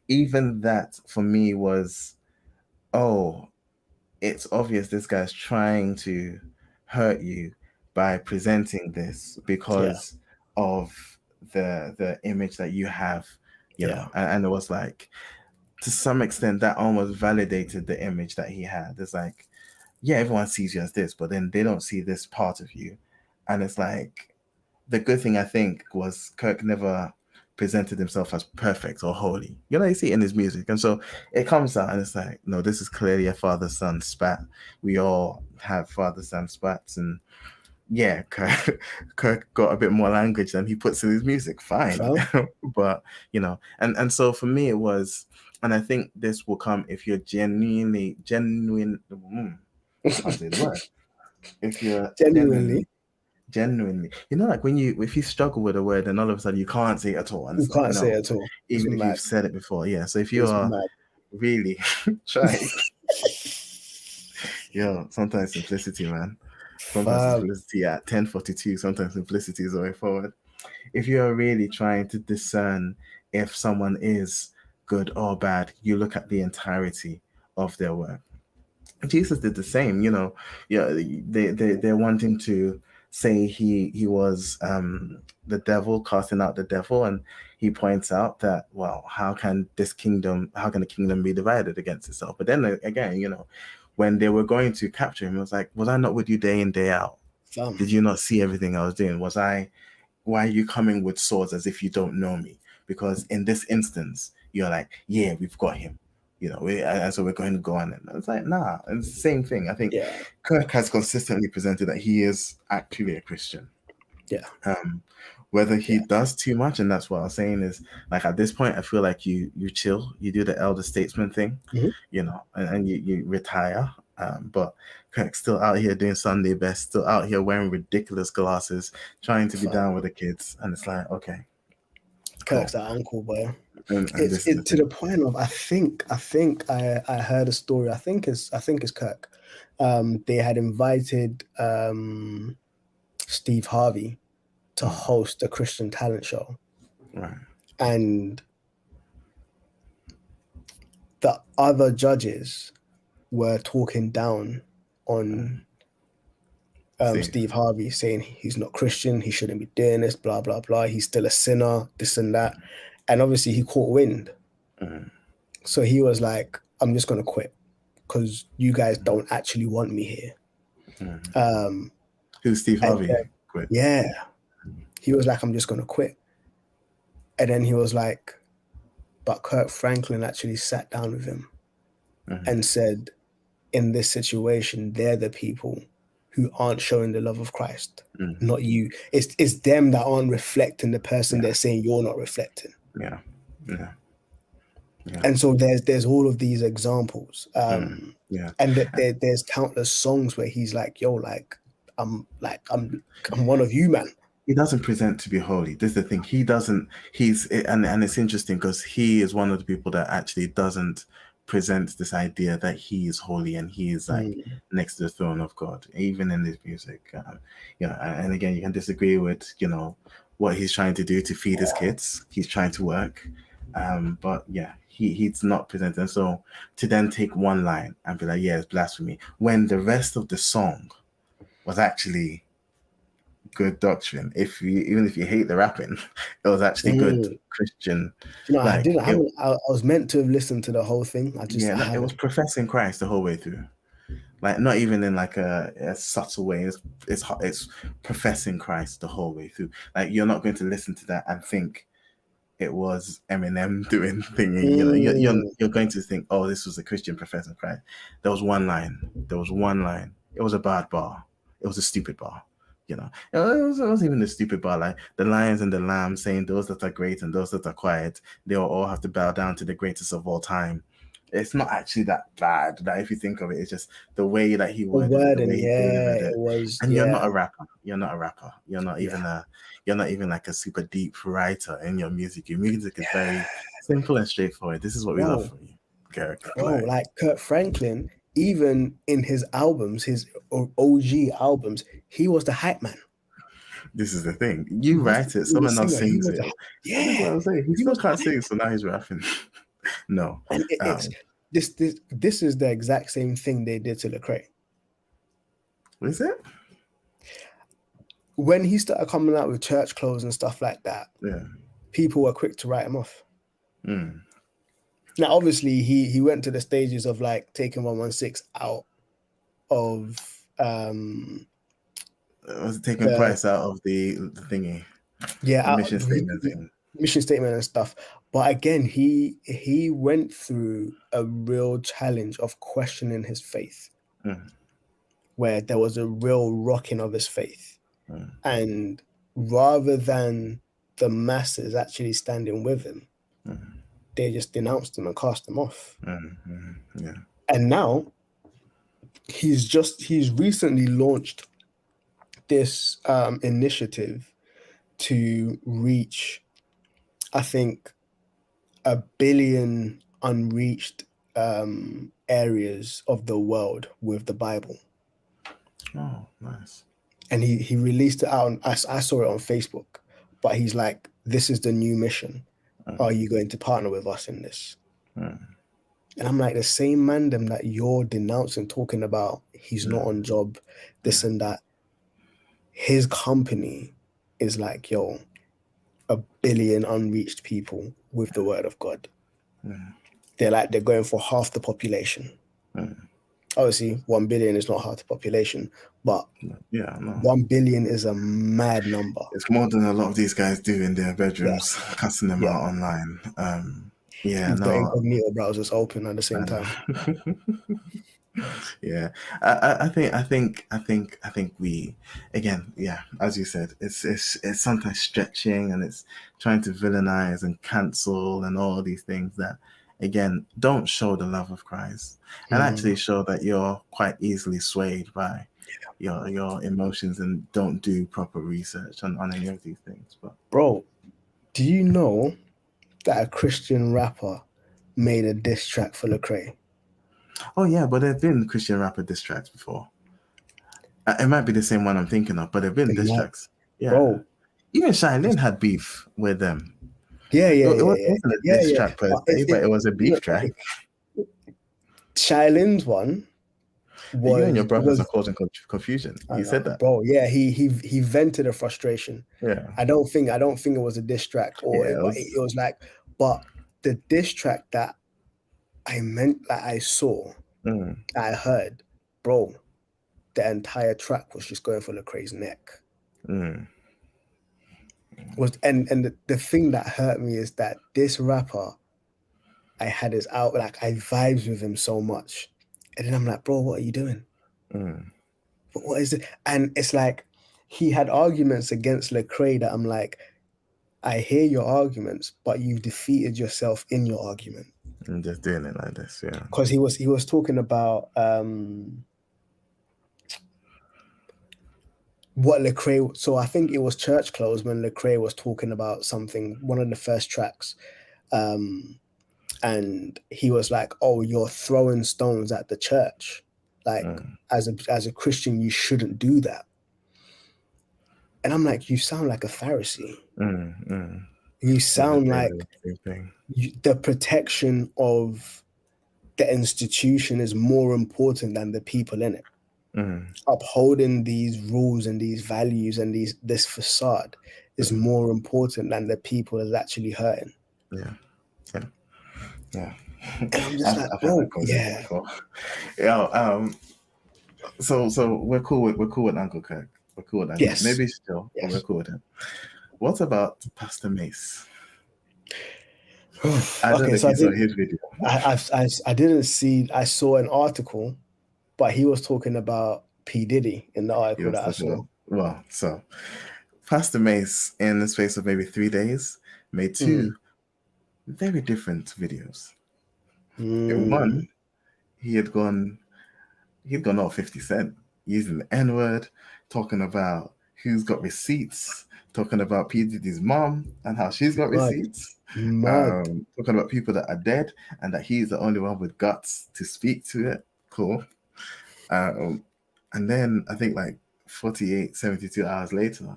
even that for me was, oh, it's obvious this guy's trying to hurt you by presenting this Yeah. because of the image that you have, you Yeah. know, and it was like, to some extent, that almost validated the image that he had. It's like, yeah, everyone sees you as this, but then they don't see this part of you. And it's like, the good thing I think was Kirk never presented himself as perfect or holy. You know, you see it in his music. And so it comes out and it's like, no, this is clearly a father-son spat. We all have father-son spats. And yeah, Kirk got a bit more language than he puts in his music. Fine. Fam. But, you know, and so for me it was, and I think this will come if you're genuine, I can't say the word. If you're genuinely, you know, like when if you struggle with a word and all of a sudden you can't say it at all, and You it's like, can't say no, it at all. It's even if mad. you've said it before. Yeah. So if you It's are mad. really trying, sometimes simplicity, man. Sometimes Fam. simplicity at 10:42, sometimes simplicity is the way forward. If you're really trying to discern if someone is good or bad, you look at the entirety of their work. Jesus did the same, you know. Yeah, they're wanting to say he was the devil, casting out the devil, and he points out that, well, how can the kingdom be divided against itself? But then again, you know, when they were going to capture him, it was like, was I not with you day in, day out? Fam. Did you not see everything I was doing? Why are you coming with swords as if you don't know me? Because in this instance, you're like, yeah, we've got him. You know, and so we're going to go on. And it's like, nah, it's the same thing. I think Yeah. Kirk has consistently presented that he is actually a Christian. Yeah. Whether he does too much, and that's what I was saying, is like, at this point, I feel like you chill, you do the elder statesman thing, Mhm. you know, and you retire. But Kirk's still out here doing Sunday best, still out here wearing ridiculous glasses, trying to be down with the kids, and it's like, okay, Kirk's that uncle, boy. and It's this is the to thing. the point of I think I heard a story. I think it's Kirk. They had invited Steve Harvey to host a Christian talent show, Right. and the other judges were talking down on Steve Harvey, saying he's not Christian, he shouldn't be doing this, blah blah blah. He's still a sinner, this and that, and obviously he caught wind. So he was like, I'm just going to quit because you guys don't actually want me here. Who's Steve Harvey? Quit. Yeah. He was like, I'm just going to quit. And then he was like, but Kirk Franklin actually sat down with him and said, in this situation, they're the people who aren't showing the love of Christ, not you. It's them that aren't reflecting the person they're saying you're not reflecting. Yeah. And so there's all of these examples, and there's countless songs where he's like, "Yo, like I'm one of you, man." He doesn't present to be holy. This is the thing. He doesn't. And it's interesting because he is one of the people that actually doesn't present this idea that he is holy and he is like next to the throne of God, even in his music. You know, and again, you can disagree with, you know, what he's trying to do to feed his kids. He's trying to work. But yeah, he's not presenting. And so to then take one line and be like, yeah, it's blasphemy, when the rest of the song was actually good doctrine. Even if you hate the rapping, it was actually good Christian. You know, like, I was meant to have listened to the whole thing. It was professing Christ the whole way through. Like, not even in like a subtle way. It's professing Christ the whole way through. Like, you're not going to listen to that and think it was Eminem doing thingy. You know, you're going to think, oh, this was a Christian professing Christ. There was one line. It was a bad bar. It was a stupid bar. You know, it wasn't even a stupid bar. Like, the lions and the lambs saying, those that are great and those that are quiet, they will all have to bow down to the greatest of all time. It's not actually that bad. That, if you think of it, it's just the way that he worded it, the way he delivered it. It was, and you're not a rapper. You're not a rapper. You're not even like a super deep writer in your music. Your music is very simple and straightforward. This is what we love from you, Kirk. Like Kirk Franklin, even in his albums, his OG albums, he was the hype man. This is the thing. You write it, someone else sings it. Yeah. That's what I'm saying. He still can't sing, so now he's rapping. No. And This is the exact same thing they did to Lecrae. Is it? When he started coming out with church clothes and stuff like that, Yeah. people were quick to write him off. Mm. Now, obviously, he went to the stages of like taking 116 out of Was it taking Price out of the thingy? Yeah, the mission statement thing. Mission statement and stuff. But again, he went through a real challenge of questioning his faith, where there was a real rocking of his faith. And rather than the masses actually standing with him, they just denounced him and cast him off. Yeah. And now he's recently launched this initiative to reach, I think, 1 billion unreached areas of the world with the Bible. Oh, nice. And he released it out. I saw it on Facebook, but he's like, this is the new mission. Are you going to partner with us in this? And I'm like, the same mandem that you're denouncing, talking about, he's not on job, this and that. His company is like, yo, 1 billion unreached people with the word of God. They're going for half the population. Obviously, 1 billion is not half the population, but 1 billion is a mad number. It's more than a lot of these guys do in their bedrooms, cussing them out online. With the incognito browsers open at the same time. Yeah, I think we, again, as you said, it's sometimes stretching, and it's trying to villainize and cancel and all these things that, again, don't show the love of Christ, and actually show that you're quite easily swayed by your emotions and don't do proper research on any of these things. But bro, do you know that a Christian rapper made a diss track for Lecrae? Oh yeah, but there've been Christian rapper diss tracks before. It might be the same one I'm thinking of, but there've been diss tracks. Yeah, bro. Even Shailene had beef with them. It wasn't a diss track per se, but it was a beef track. Shailene's one was, you and your brothers are causing confusion. You said that, bro. Yeah, he vented a frustration. Yeah, I don't think it was a diss track, or it was like, but the diss track that I meant, that I saw, that I heard, bro, the entire track was just going for Lecrae's neck. And the thing that hurt me is that this rapper, I had his out, like I vibes with him so much, and then I'm like, bro, what are you doing? But what is it? And it's like he had arguments against Lecrae that I'm like, I hear your arguments, but you've defeated yourself in your argument. I'm just doing it like this, yeah. Because he was talking about what Lecrae. So I think it was Church Clothes when Lecrae was talking about something, one of the first tracks, and he was like, "Oh, you're throwing stones at the church. Like as a Christian, you shouldn't do that." And I'm like, "You sound like a Pharisee. You sound like the protection of the institution is more important than the people in it. Upholding these rules and these values and this facade is more important than the people that's actually hurting." Yeah. And I'm just like, bro, yeah. So we're cool with Uncle Kirk. We're cool with that. Yes. Maybe still, but we're cool with him. What about Pastor Mase? I don't know if you saw his video. I didn't see. I saw an article, but he was talking about P. Diddy in the article that I saw. Well, so Pastor Mase, in the space of maybe 3 days, made two very different videos. In one, he'd gone off 50 Cent, using the N-word, talking about who's got receipts, talking about P. Diddy's mom and how she's got receipts, talking about people that are dead and that he's the only one with guts to speak to it. Cool. And then I think like 72 hours later,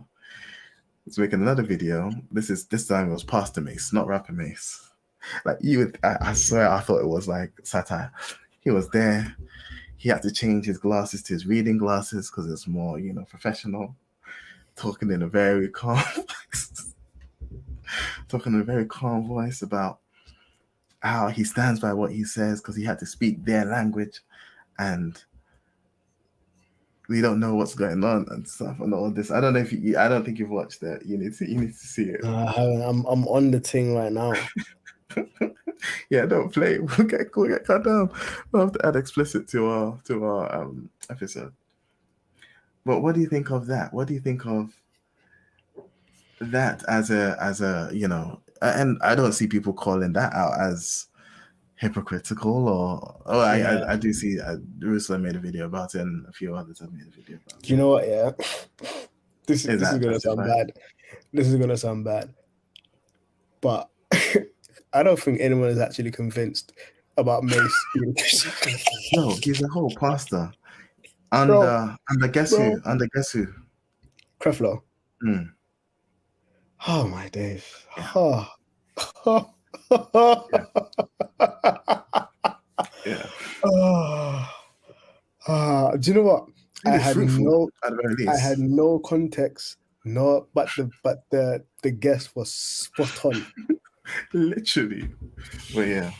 he's making another video. This time it was Pastor Mase, not Rapper Mase. Like you would, I swear, I thought it was like satire. He was there. He had to change his glasses to his reading glasses because it's more, professional. Talking in a very calm, talking in a very calm voice about how he stands by what he says because he had to speak their language, and we don't know what's going on and stuff and all this. I don't know if I don't think you've watched that. You need to see it. I haven't. I'm on the thing right now. Yeah, don't play. We'll get cut down. We'll have to add explicit to our episode. But what do you think of that? What do you think of that as a and I don't see people calling that out as hypocritical or I do see Ruslan made a video about it and a few others have made a video about it. Do you know what? Yeah, this is gonna sound bad. This is gonna sound bad, but I don't think anyone is actually convinced about Mase. No, he's a whole pastor. Under guess who? Creflo. Mm. Oh my days. Yeah. Oh. Yeah. Do you know what? I had no context. No, but the guess was spot on. Literally. But yeah.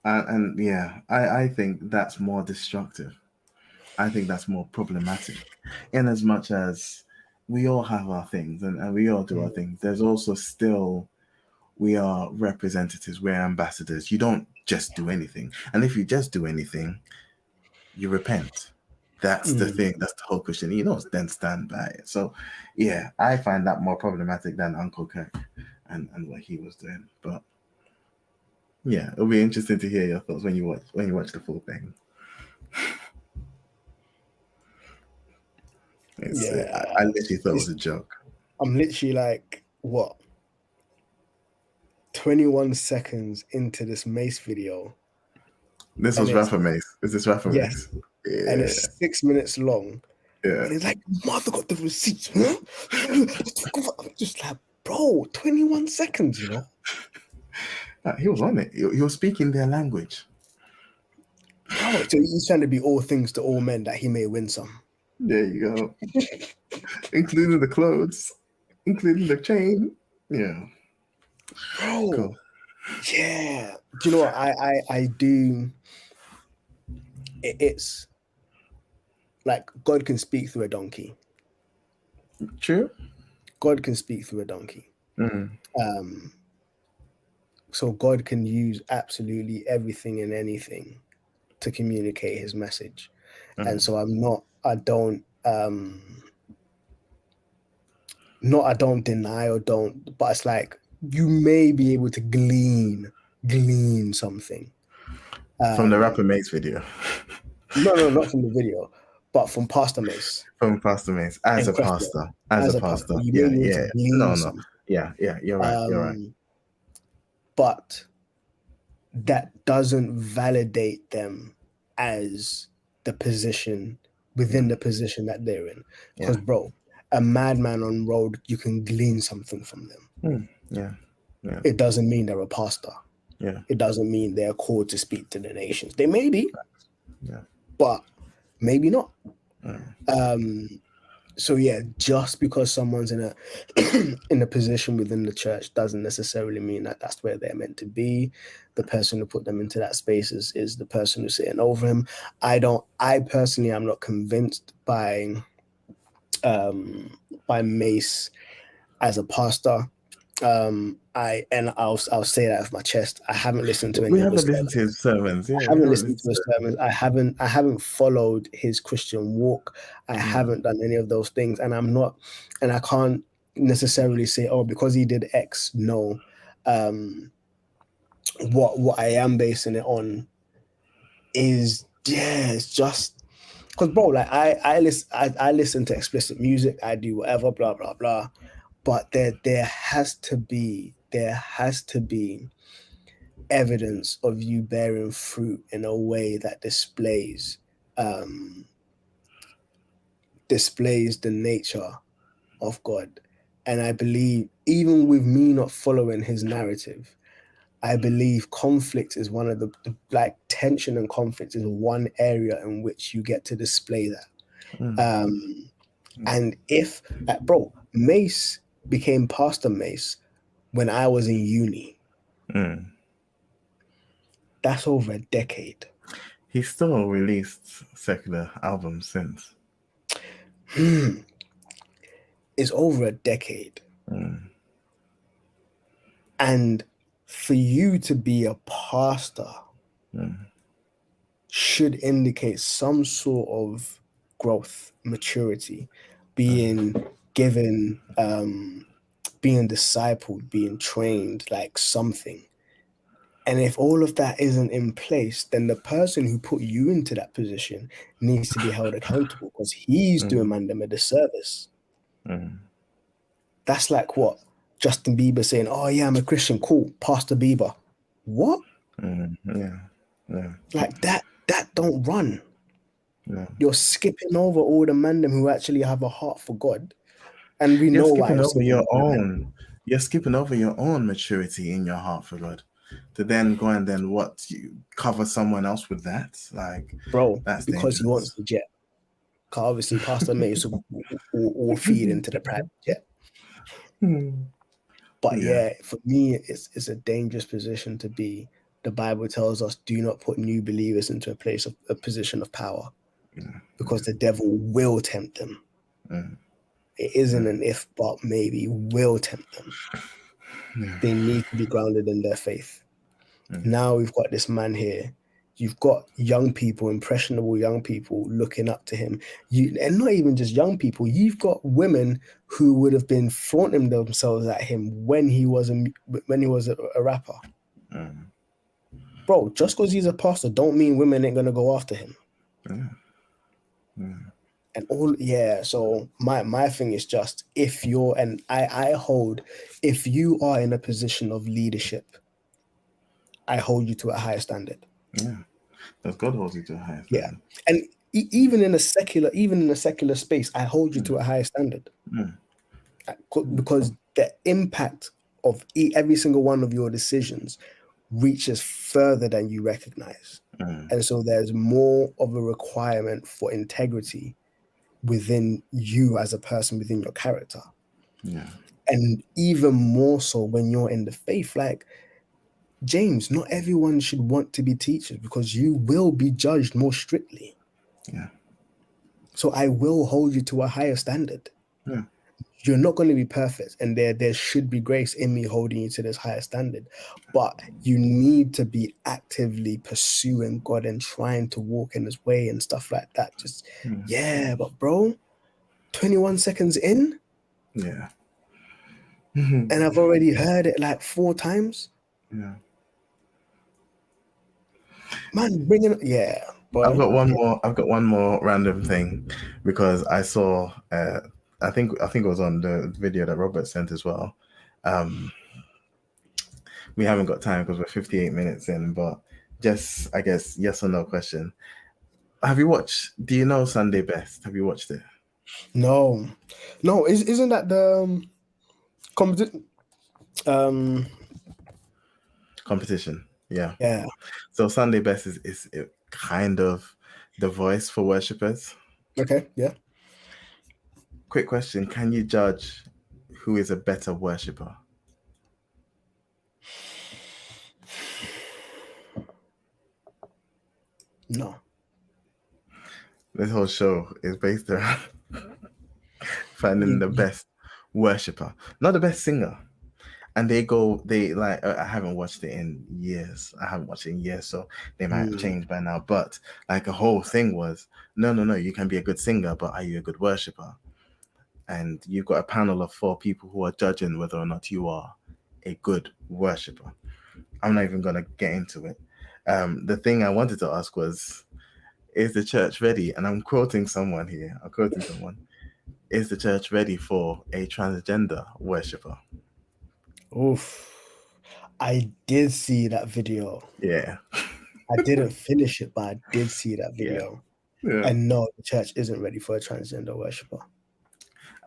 And I think that's more destructive. I think that's more problematic. In as much as we all have our things and we all do our things, there's also still, we are representatives, we're ambassadors. You don't just do anything. And if you just do anything, you repent. That's the thing. That's the whole Christian. You don't then stand by it. So, yeah, I find that more problematic than Uncle Kirk and what he was doing. But yeah, it'll be interesting to hear your thoughts when you watch the full thing. I literally thought it was a joke. I'm literally like, what? 21 seconds into this Mase video. This was Rapper Mase. Is this Rapper Mase? Yeah. And it's 6 minutes long. Yeah. And it's like, mother got the receipts. Huh? I'm just like, bro, 21 seconds, you know? He was on it. He was speaking their language. Bro, so he's trying to be all things to all men that he may win some. There you go. Including the clothes, including the chain. Yeah. Bro. Cool. Yeah. Do you know what? I do. It's like God can speak through a donkey. True. God can speak through a donkey. Mm-hmm. So God can use absolutely everything and anything to communicate his message. Mm-hmm. And so I don't deny or don't, but it's like you may be able to glean something. From the Rapper Mase video. No, not from the video, but from Pastor Mase. From Pastor Mase, as a pastor. Yeah. No. Yeah, you're right. You're right. But that doesn't validate them as the position within the position that they're in. Because, bro, a madman on road, you can glean something from them. Yeah. It doesn't mean they're a pastor. Yeah. It doesn't mean they're called to speak to the nations. They may be, but maybe not. So yeah, just because someone's in a position within the church doesn't necessarily mean that that's where they're meant to be. The person who put them into that space is the person who's sitting over him. I personally am not convinced by Mase as a pastor. I'll say that with my chest. I haven't listened to any. We haven't listened to his sermons. Yeah, I haven't listened to his sermons. I haven't followed his Christian walk. I haven't done any of those things, and I can't necessarily say, oh, because he did X. No, what I am basing it on is it's just because, bro, like I listen to explicit music. I do whatever, blah blah blah. But there has to be evidence of you bearing fruit in a way that displays the nature of God. And I believe, even with me not following his narrative, I believe conflict is one of the like tension and conflict is one area in which you get to display that. And if, bro, Mase became Pastor Mase when I was in uni. That's over a decade. He's still released secular albums since. It's over a decade. And for you to be a pastor should indicate some sort of growth, maturity, being given, being discipled, being trained, like something. And if all of that isn't in place, then the person who put you into that position needs to be held accountable, because he's doing them a disservice. That's like what Justin Bieber saying, "Oh yeah, I'm a Christian, cool, Pastor Bieber." What? Like that don't run. You're skipping over all the men who actually have a heart for God. And we know why you're skipping over your own maturity in your heart for God, to then go and then what, you cover someone else with that, like, bro, that's because dangerous. he wants the jet. Because obviously Pastor Mase will feed into the private jet. But yeah, for me, it's a dangerous position to be. The Bible tells us, do not put new believers into a position of power, because the devil will tempt them. It isn't an if, but maybe, will tempt them. They need to be grounded in their faith. Now we've got this man here. You've got young people, impressionable young people looking up to him. And not even just young people. You've got women who would have been flaunting themselves at him when he was a rapper. Bro, just because he's a pastor don't mean women ain't gonna go after him. And so my thing is just, if you're, and I hold, if you are in a position of leadership, I hold you to a higher standard. Does God hold you to a higher Yeah, standard? and even in a secular space, I hold you to a higher standard. Because the impact of every single one of your decisions reaches further than you recognize. And so there's more of a requirement for integrity within you as a person, within your character. And even more so when you're in the faith. Like, James, not everyone should want to be teachers, because you will be judged more strictly. So I will hold you to a higher standard. You're not going to be perfect, and there should be grace in me holding you to this higher standard. But you need to be actively pursuing God and trying to walk in his way and stuff like that. Just but bro, 21 seconds in, and I've already heard it like 4 times. Man, bringing boy. I've got one more random thing, because I saw I think it was on the video that Robert sent as well. We haven't got time because we're 58 minutes in, but just, I guess, yes or no question. Do you know Sunday Best? Have you watched it? No. Isn't that the competition? Yeah. So Sunday Best is kind of the voice for worshippers. Okay. Yeah. Quick question: can you judge who is a better worshipper? No. This whole show is based around finding the best worshipper, not the best singer. And I haven't watched it in years. So they might have changed by now. But like a whole thing was, no, you can be a good singer, but are you a good worshiper? And you've got a panel of 4 people who are judging whether or not you are a good worshiper. I'm not even going to get into it. The thing I wanted to ask was, is the church ready? And I'm quoting someone here. Is the church ready for a transgender worshiper? Oof. I did see that video. Yeah. I didn't finish it, but I did see that video. Yeah. And no, the church isn't ready for a transgender worshiper.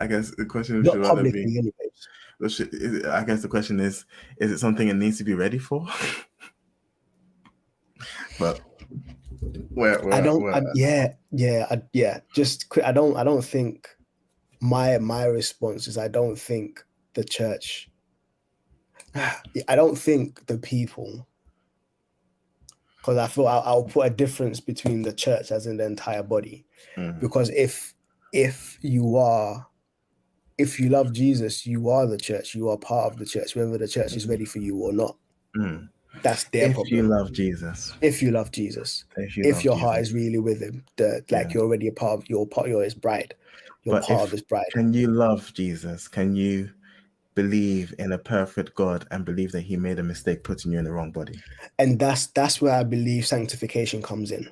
I guess the question not publicly anyway. I guess the question is it something it needs to be ready for? But I don't think my response is, I don't think the church, I don't think the people, because I feel I'll put a difference between the church as in the entire body. Because if you love Jesus, you are the church, you are part of the church, whether the church is ready for you or not. That's their problem. If you love Jesus, if your heart is really with him, you're already you're his bride. You're part of his bride. Can you love Jesus? Can you believe in a perfect God and believe that he made a mistake putting you in the wrong body? And that's where I believe sanctification comes in.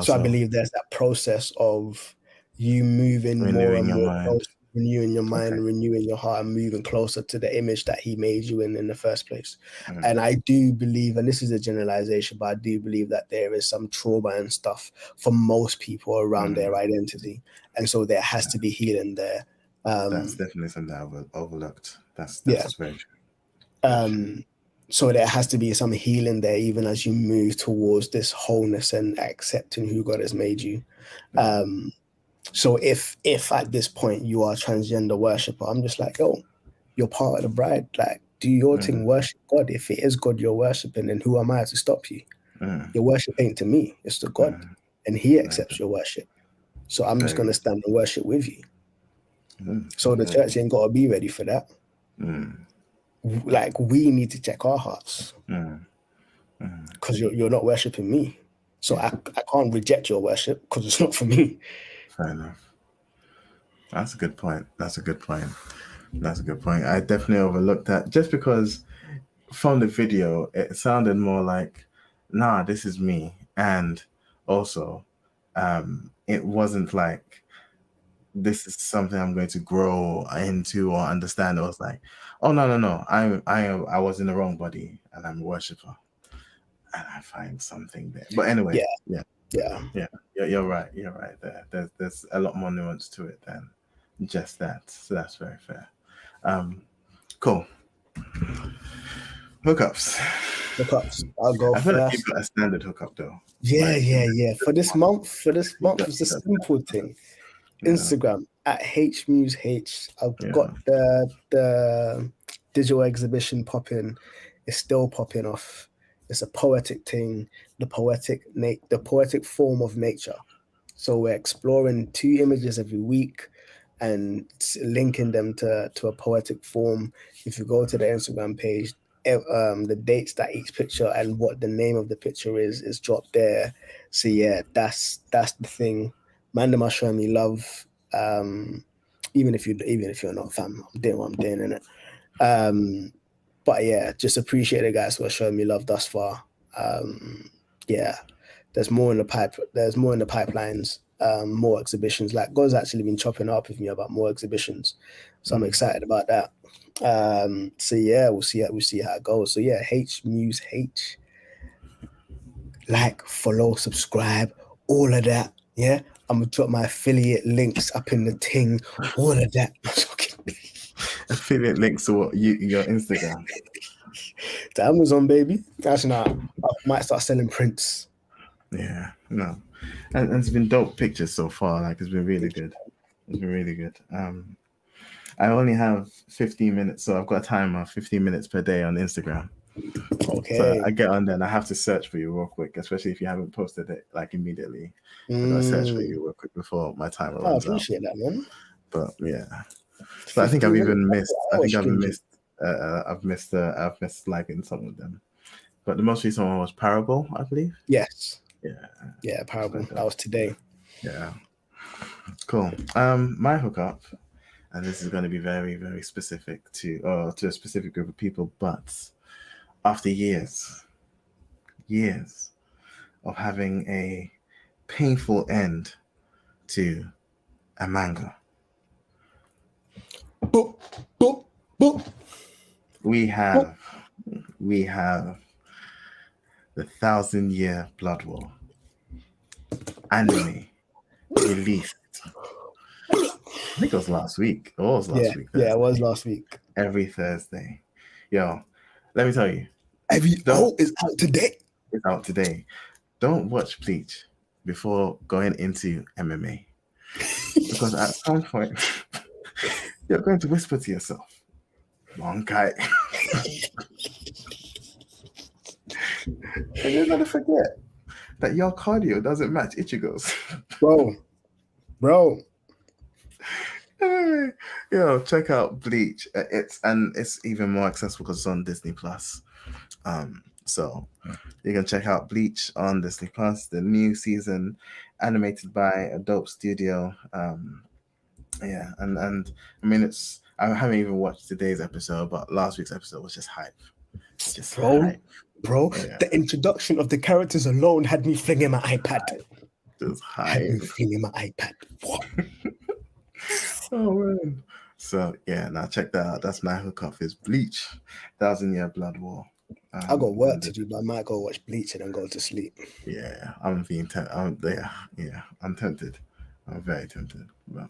So I believe there's that process of you moving more and more close, renewing your mind, renewing your heart, and moving closer to the image that he made you in the first place. And I do believe, and this is a generalization, but I do believe that there is some trauma and stuff for most people around their identity. And so there has to be healing there. That's definitely something I've overlooked. That's very true. So there has to be some healing there, even as you move towards this wholeness and accepting who God has made you. So if at this point you are a transgender worshiper, I'm just like, yo, you're part of the bride. Like, do your thing, worship God. If it is God you're worshiping, then who am I to stop you? Your worship ain't to me, it's to God. And he accepts your worship. So I'm just going to stand and worship with you. So the church ain't got to be ready for that. Like, we need to check our hearts, because you're not worshiping me. So I can't reject your worship because it's not for me. Fair enough. That's a good point. I definitely overlooked that, just because from the video it sounded more like, nah, this is me. And also it wasn't like this is something I'm going to grow into or understand. It was like, oh no, I was in the wrong body and I'm a worshiper and I find something there. But anyway, you're right there. There's a lot more nuance to it than just that. So that's very fair. Cool. Hookups. I'll go I feel first. like you've got a standard hookup though. Yeah. For this month, it's a simple thing. Instagram at HMuseH. I've got the digital exhibition popping. It's still popping off. It's a poetic thing, the poetic form of nature. So we're exploring 2 images every week and linking them to a poetic form. If you go to the Instagram page, the dates that each picture and what the name of the picture is dropped there. So yeah, that's the thing. Man, them are showing me love. Even if you're not, fam, I'm doing what I'm doing, innit? But yeah, just appreciate the guys who are showing me love thus far. Yeah, there's more in the pipelines. More exhibitions. Like, God's actually been chopping up with me about more exhibitions, so I'm excited about that. So yeah, we'll see how it goes. So yeah, HMuseH. Like, follow, subscribe, all of that. Yeah, I'm gonna drop my affiliate links up in the thing. All of that. Affiliate links to what your Instagram. To Amazon, baby. That's not. I might start selling prints. Yeah, no, and it's been dope pictures so far. Like, it's been really good. I only have 15 minutes, so I've got a timer, 15 minutes per day on Instagram. Okay. So I get on there and I have to search for you real quick, especially if you haven't posted it like immediately. I gotta search for you real quick before my timer runs out. I appreciate that, man. But yeah, so I think I've even missed. I've missed liking some of them. But the most recent one was Parable, I believe. Yes. Yeah, Parable. That was today. Yeah. Cool. My hookup, and this is going to be very, very specific to a specific group of people, but after years of having a painful end to a manga, we have the 1,000-Year Blood War anime released I think it was last week. It was last week. Yeah, it was Thursday. last week. Every Thursday. Yo, let me tell you. It's out today. It's out today. Don't watch Bleach before going into MMA. Because at some point, you're going to whisper to yourself, Monkai. And you're going to forget that your cardio doesn't match Ichigo's. Bro. Yo, check out Bleach. It's even more accessible because it's on Disney Plus. So you can check out Bleach on Disney Plus, the new season, animated by a dope studio. Yeah, and I mean, I haven't even watched today's episode, but last week's episode was just hype. Bro, Yeah. the introduction of the characters alone had me flinging my iPad. Just hype. What? Oh man. So yeah, now check that out. That's my hookup is Bleach, 1,000-Year Blood War. I got work to do, but I might go watch Bleach and then go to sleep. Yeah, I'm being tempted. I'm tempted. I'm very tempted. But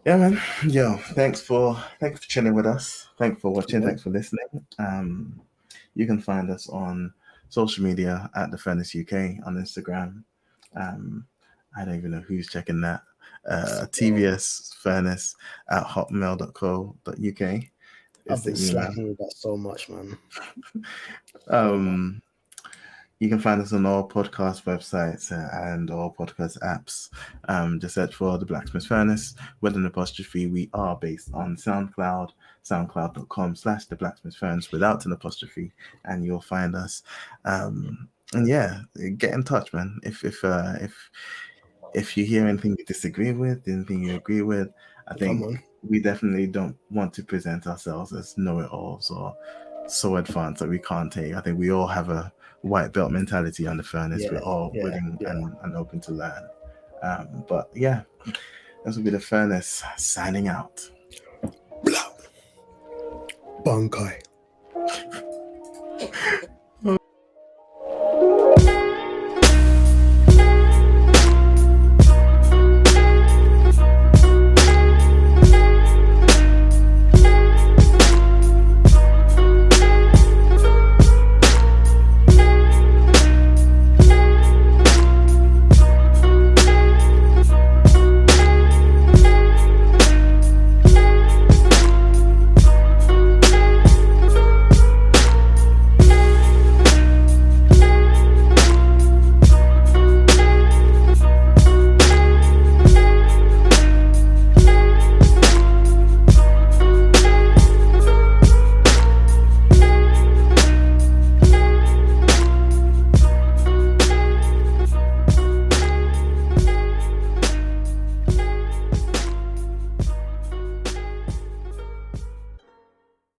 yeah, man. Yo, thanks for chilling with us. Thanks for watching. Thanks for listening. You can find us on social media at The Furnace UK on Instagram. I don't even know who's checking that. TBS Furnace at hotmail.co.uk. I've been slacking with that so much, man. You can find us on all podcast websites and all podcast apps. Just search for The Blacksmith Furnace with an apostrophe. We are based on SoundCloud, soundcloud.com/The Blacksmith Furnace without an apostrophe, and you'll find us. And yeah, get in touch, man. If you hear anything you disagree with, anything you agree with, I think we definitely don't want to present ourselves as know-it-alls or so advanced that we can't take. I think we all have a white belt mentality on the furnace. We're all willing and open to learn. But yeah, this will be the Furnace signing out. Bankai.